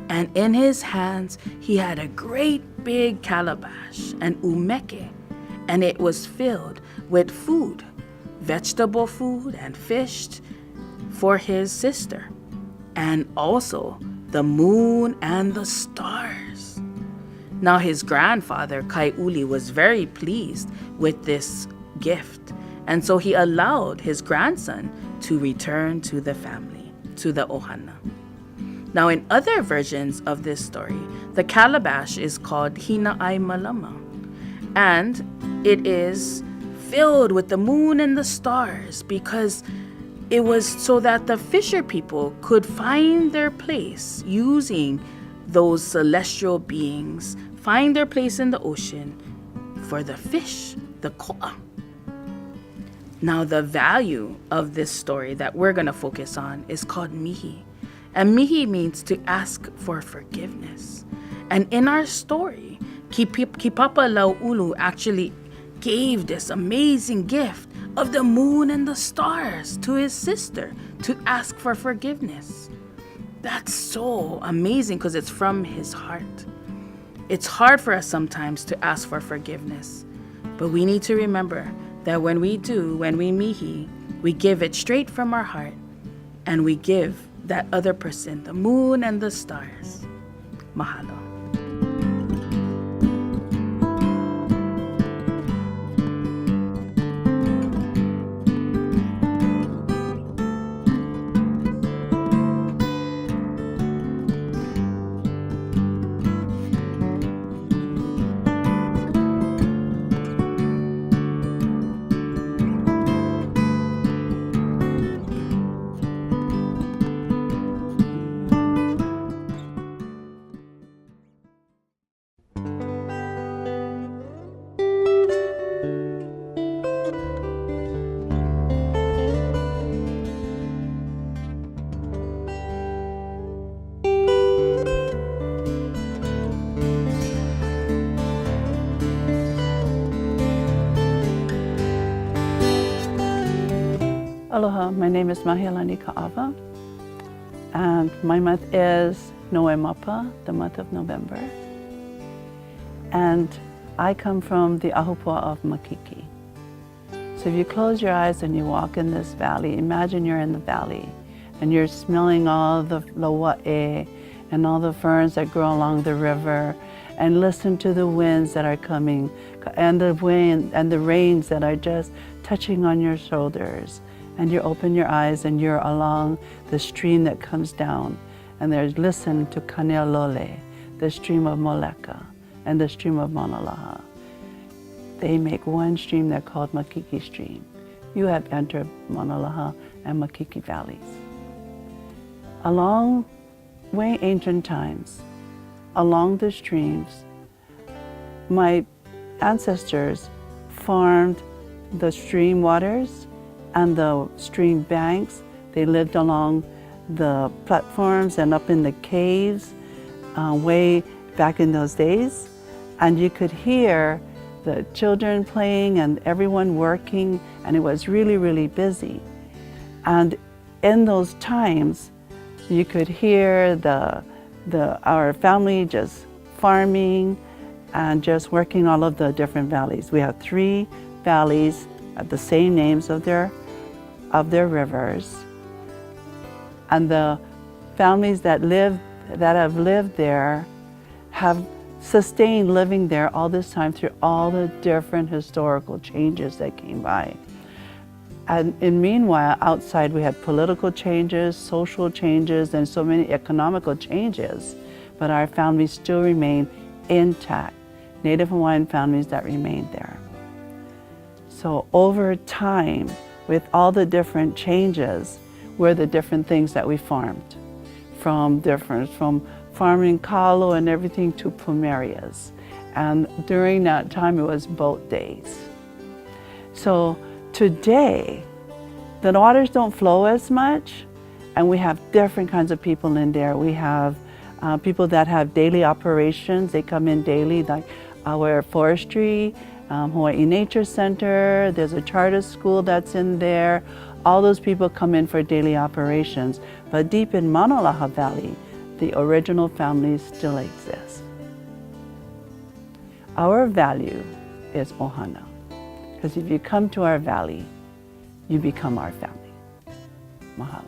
And in his hands, he had a great big calabash, an umeke, and it was filled with food, vegetable food and fish, for his sister, and also the moon and the stars. Now his grandfather, Kai Uli, was very pleased with this gift, and so he allowed his grandson to return to the family, to the ohana. Now in other versions of this story, the calabash is called Hina ai Malama, and it is filled with the moon and the stars because it was so that the fisher people could find their place using those celestial beings, find their place in the ocean for the fish, the ko'a. Now, the value of this story that we're going to focus on is called mihi. And mihi means to ask for forgiveness. And in our story, Kipapa Lau'ulu actually gave this amazing gift of the moon and the stars to his sister to ask for forgiveness. That's so amazing because it's from his heart. It's hard for us sometimes to ask for forgiveness, but we need to remember that when we mihi, we give it straight from our heart, and we give that other person the moon and the stars. Mahalo. Aloha, my name is Mahilani Ka'ava, and my month is Noemapa, the month of November. And I come from the Ahupua of Makiki. So if you close your eyes and you walk in this valley, imagine you're in the valley and you're smelling all the laua'e and all the ferns that grow along the river, and listen to the winds that are coming and the wind and the rains that are just touching on your shoulders. And you open your eyes and you're along the stream that comes down, and there's listen to Kanealole, the stream of Moleka and the stream of Maunalaha. They make one stream they're called Makiki Stream. You have entered Maunalaha and Makiki valleys. Along way ancient times, along the streams, my ancestors farmed the stream waters and the stream banks. They lived along the platforms and up in the caves way back in those days. And you could hear the children playing and everyone working, and it was really, really busy. And in those times, you could hear our family just farming and just working all of the different valleys. We have 3 valleys at the same names of their rivers, and the families that have lived there have sustained living there all this time through all the different historical changes that came by. And meanwhile, outside we had political changes, social changes, and so many economical changes, but our families still remain intact, Native Hawaiian families that remained there. So over time, with all the different changes, were the different things that we farmed, from farming kalo and everything to plumerias. And during that time, it was boat days. So today, the waters don't flow as much, and we have different kinds of people in there. We have people that have daily operations. They come in daily, like our forestry, Hawaii Nature Center, there's a charter school that's in there. All those people come in for daily operations. But deep in Maunalaha Valley, the original families still exist. Our value is ohana, because if you come to our valley, you become our family. Mahalo.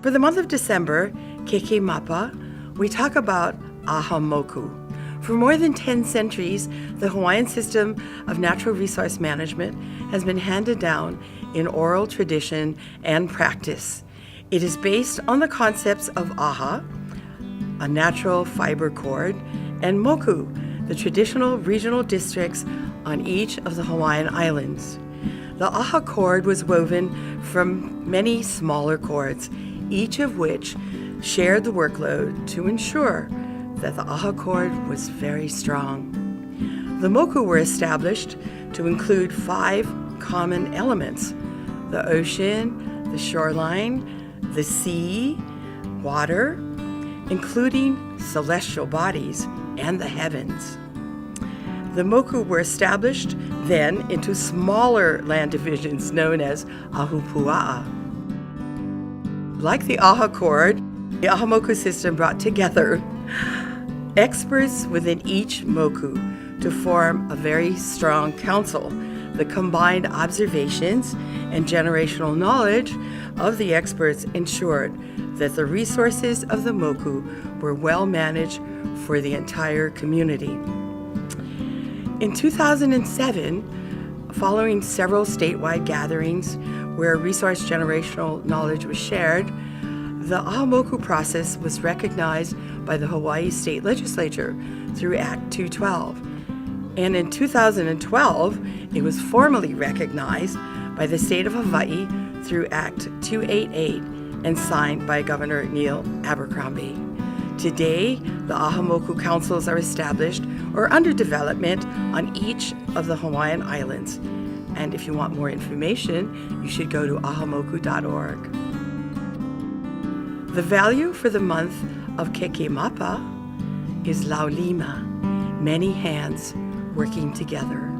For the month of December, Keke Mapa, we talk about aha moku. For more than 10 centuries, the Hawaiian system of natural resource management has been handed down in oral tradition and practice. It is based on the concepts of aha, a natural fiber cord, and moku, the traditional regional districts on each of the Hawaiian islands. The aha cord was woven from many smaller cords, each of which shared the workload to ensure that the aha cord was very strong. The moku were established to include 5 common elements: the ocean, the shoreline, the sea, water, including celestial bodies, and the heavens. The moku were established then into smaller land divisions known as ahupua'a. Like the aha cord, the aha moku system brought together experts within each moku to form a very strong council. The combined observations and generational knowledge of the experts ensured that the resources of the moku were well managed for the entire community. In 2007, following several statewide gatherings where resource generational knowledge was shared, the aha moku process was recognized by the Hawaii State Legislature through Act 212. And in 2012, it was formally recognized by the state of Hawaii through Act 288 and signed by Governor Neil Abercrombie. Today, the aha moku councils are established or under development on each of the Hawaiian islands. And if you want more information, you should go to ahamoku.org. The value for the month of Keke Mapa is laulima, many hands working together.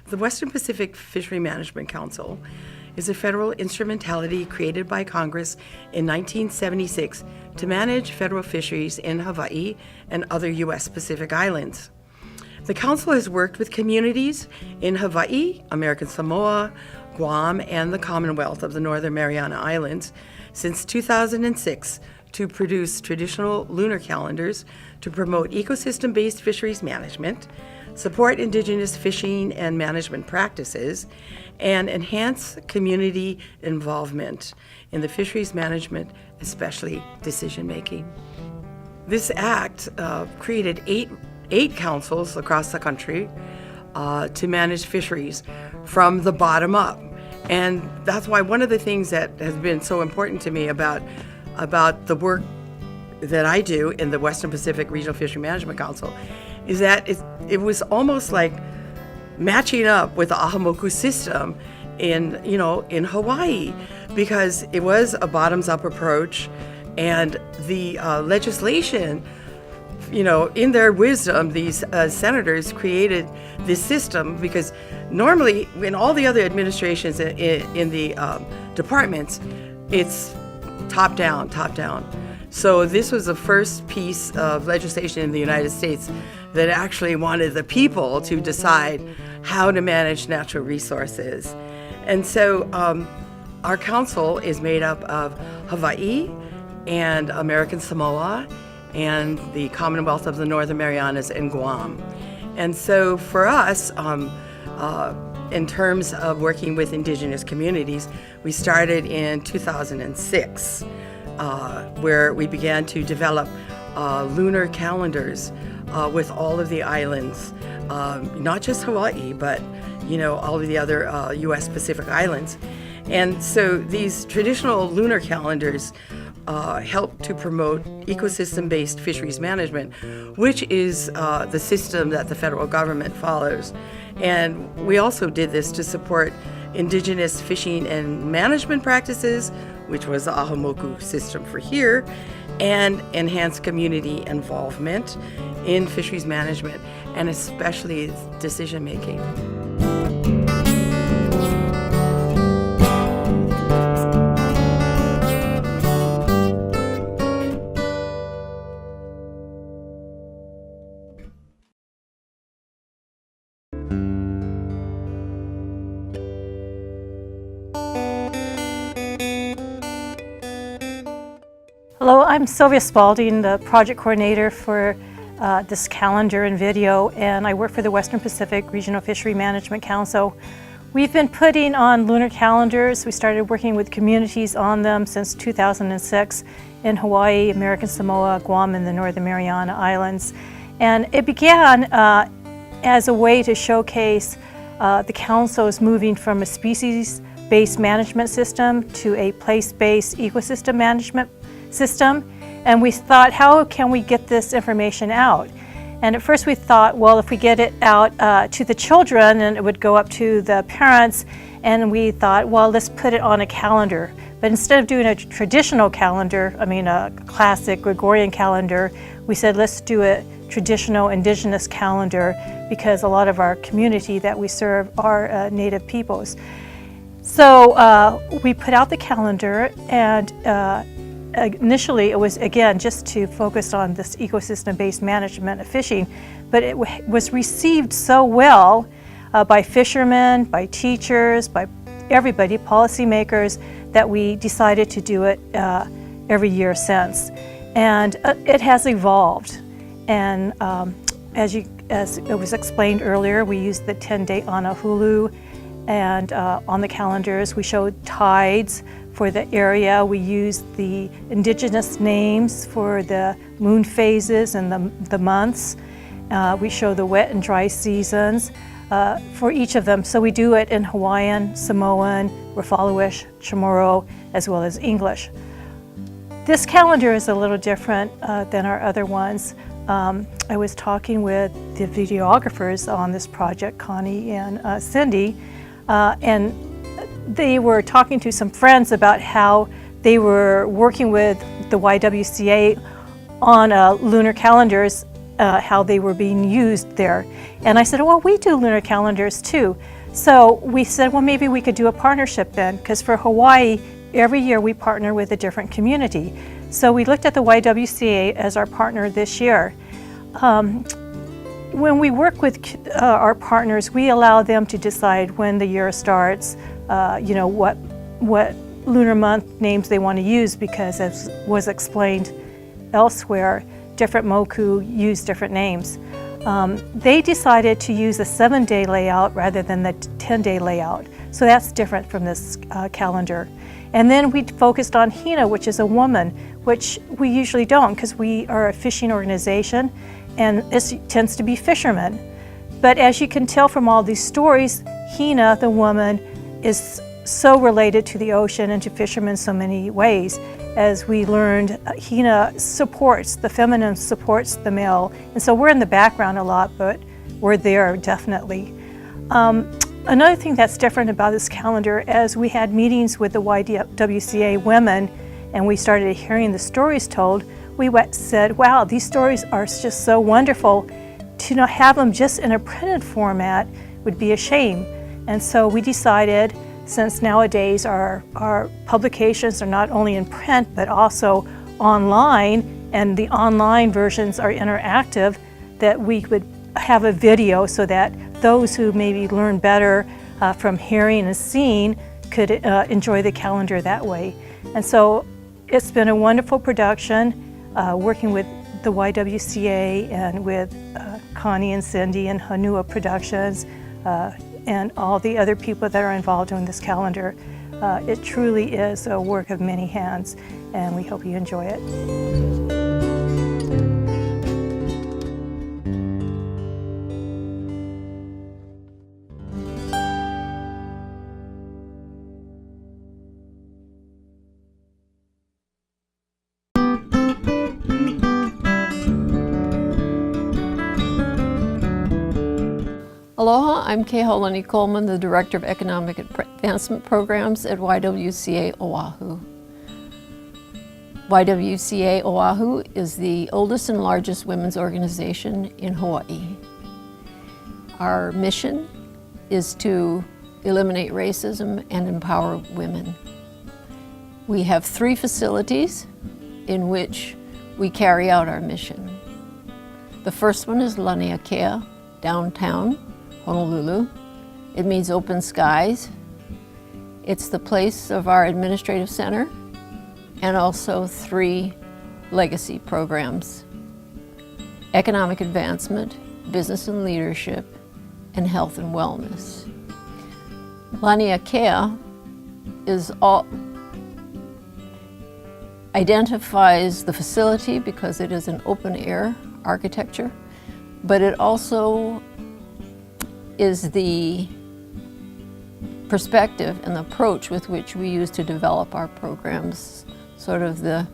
The Western Pacific Fishery Management Council is a federal instrumentality created by Congress in 1976 to manage federal fisheries in Hawaii and other U.S. Pacific islands. The council has worked with communities in Hawaii, American Samoa, Guam, and the Commonwealth of the Northern Mariana Islands since 2006 to produce traditional lunar calendars to promote ecosystem-based fisheries management, support indigenous fishing and management practices, and enhance community involvement in the fisheries management, especially decision-making. This act created eight councils across the country to manage fisheries from the bottom up. And that's why one of the things that has been so important to me about the work that I do in the Western Pacific Regional Fishery Management Council is that it was almost like matching up with the aha moku system in Hawaii, because it was a bottoms-up approach, and the legislation, in their wisdom, these senators created this system, because normally in all the other administrations in the departments, it's top down. So this was the first piece of legislation in the United States that actually wanted the people to decide how to manage natural resources. And so our council is made up of Hawaii and American Samoa and the Commonwealth of the Northern Marianas and Guam. And so for us, in terms of working with indigenous communities, we started in 2006, where we began to develop lunar calendars with all of the islands, not just Hawaii, but all of the other U.S. Pacific islands. And so these traditional lunar calendars help to promote ecosystem-based fisheries management, which is the system that the federal government follows. And we also did this to support indigenous fishing and management practices, which was the Ahamoku system for here, and enhance community involvement in fisheries management, and especially decision making. Hello, I'm Sylvia Spalding, the project coordinator for this calendar and video, and I work for the Western Pacific Regional Fishery Management Council. We've been putting on lunar calendars. We started working with communities on them since 2006 in Hawaii, American Samoa, Guam, and the Northern Mariana Islands. And it began as a way to showcase the council's moving from a species-based management system to a place-based ecosystem management system. And we thought, how can we get this information out? And at first we thought, well, if we get it out to the children, then it would go up to the parents. And we thought, well, let's put it on a calendar. But instead of doing a traditional calendar, a classic Gregorian calendar, we said, let's do a traditional indigenous calendar, because a lot of our community that we serve are Native peoples. So we put out the calendar, and initially it was, again, just to focus on this ecosystem-based management of fishing, but it was received so well by fishermen, by teachers, by everybody, policymakers, that we decided to do it every year since. And it has evolved. And as it was explained earlier, we used the 10-day Anahulu, and on the calendars we showed tides for the area. We used the indigenous names for the moon phases and the months. We show the wet and dry seasons for each of them. So we do it in Hawaiian, Samoan, Rafalawish, Chamorro, as well as English. This calendar is a little different than our other ones. I was talking with the videographers on this project, Connie and Cindy, and they were talking to some friends about how they were working with the YWCA on lunar calendars, how they were being used there. And I said, well, we do lunar calendars too. So we said, well, maybe we could do a partnership then, because for Hawaii, every year we partner with a different community. So we looked at the YWCA as our partner this year. When we work with our partners, we allow them to decide when the year starts, what lunar month names they want to use, because as was explained elsewhere, different moku use different names. They decided to use a 7-day layout rather than the 10-day layout. So that's different from this calendar. And then we focused on Hina, which is a woman, which we usually don't, because we are a fishing organization and this tends to be fishermen. But as you can tell from all these stories, Hina, the woman, is so related to the ocean and to fishermen in so many ways. As we learned, Hina supports, the feminine supports the male. And so we're in the background a lot, but we're there definitely. Another thing that's different about this calendar, as we had meetings with the YWCA women and we started hearing the stories told, we said, wow, these stories are just so wonderful. To not have them just in a printed format would be a shame. And so we decided, since nowadays our publications are not only in print but also online, and the online versions are interactive, that we would have a video so that those who maybe learn better from hearing and seeing could enjoy the calendar that way. And so it's been a wonderful production, working with the YWCA and with Connie and Cindy and Hanua Productions and all the other people that are involved in this calendar. It truly is a work of many hands, and we hope you enjoy it. Aloha, I'm Kaulana Coleman, the Director of Economic Advancement Programs at YWCA Oahu. YWCA Oahu is the oldest and largest women's organization in Hawaii. Our mission is to eliminate racism and empower women. We have 3 facilities in which we carry out our mission. The first one is Lani Akea, downtown Honolulu. It means open skies. It's the place of our administrative center and also 3 legacy programs: economic advancement, business and leadership, and health and wellness. Lani Akea identifies the facility because it is an open air architecture, but it also is the perspective and the approach with which we use to develop our programs, sort of the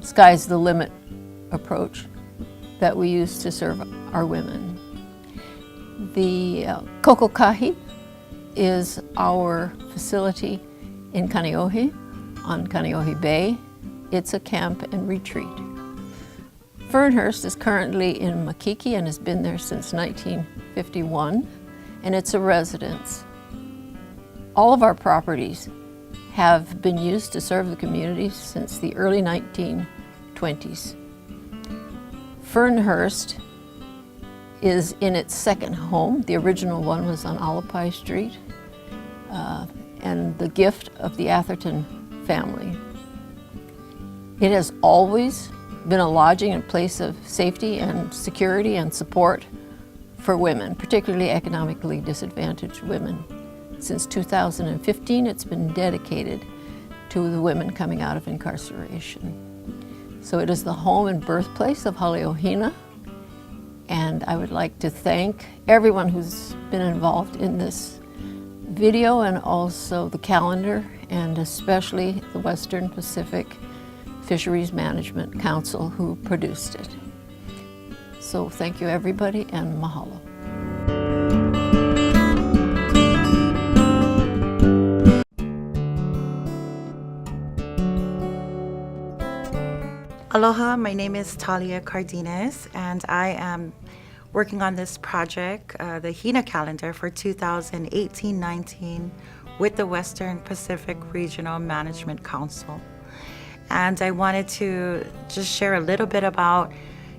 sky's the limit approach that we use to serve our women. The Kokokahi is our facility in Kaneohe, on Kaneohe Bay. It's a camp and retreat. Fernhurst is currently in Makiki and has been there since 1951, and it's a residence. All of our properties have been used to serve the community since the early 1920s. Fernhurst is in its second home. The original one was on Alapai Street, and the gift of the Atherton family. It has always been a lodging and place of safety and security and support for women, particularly economically disadvantaged women. Since 2015, it's been dedicated to the women coming out of incarceration. So it is the home and birthplace of Haleohina, and I would like to thank everyone who's been involved in this video and also the calendar, and especially the Western Pacific Fisheries Management Council who produced it. So thank you everybody, and mahalo. Aloha, my name is Talia Cardenas, and I am working on this project, the Hina calendar for 2018-19 with the Western Pacific Regional Management Council. And I wanted to just share a little bit about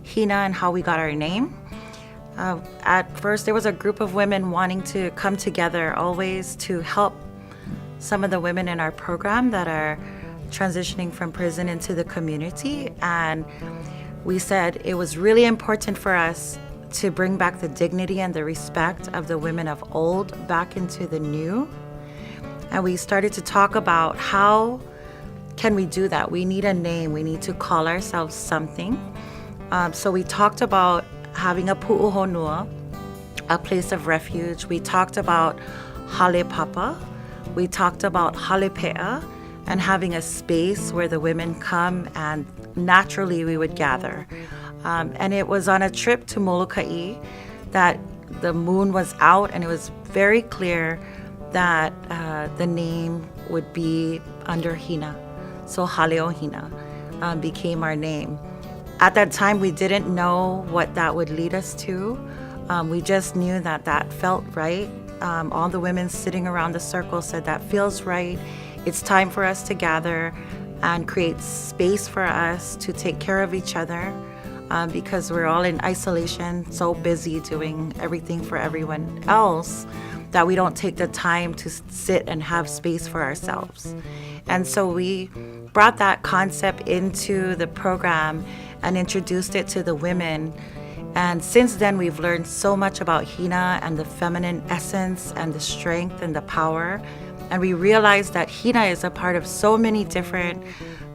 Hina and how we got our name. At first, there was a group of women wanting to come together always to help some of the women in our program that are transitioning from prison into the community. And we said it was really important for us to bring back the dignity and the respect of the women of old back into the new. And we started to talk about how can we do that? We need a name. We need to call ourselves something. So we talked about having a pu'uhonua, a place of refuge. We talked about hale papa. We talked about hale pe'a, and having a space where the women come and naturally we would gather. And it was on a trip to Molokai that the moon was out, and it was very clear that the name would be under Hina. So Haleohina became our name. At that time, we didn't know what that would lead us to. We just knew that that felt right. All the women sitting around the circle said that feels right. It's time for us to gather and create space for us to take care of each other, because we're all in isolation, so busy doing everything for everyone else that we don't take the time to sit and have space for ourselves. And so we brought that concept into the program and introduced it to the women. And since then, we've learned so much about Hina and the feminine essence and the strength and the power. And we realized that Hina is a part of so many different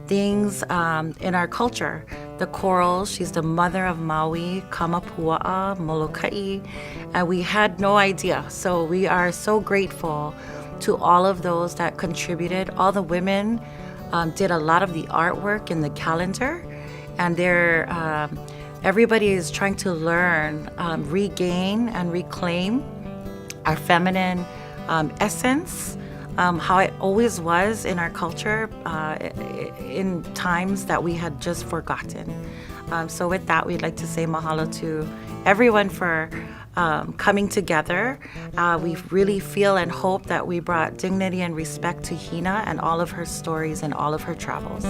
things in our culture. The coral, she's the mother of Maui, Kamapua'a, Molokai, and we had no idea. So we are so grateful to all of those that contributed. All the women did a lot of the artwork in the calendar, and everybody is trying to learn, regain and reclaim our feminine essence, how it always was in our culture in times that we had just forgotten. So with that, we'd like to say mahalo to everyone for coming together. We really feel and hope that we brought dignity and respect to Hina and all of her stories and all of her travels.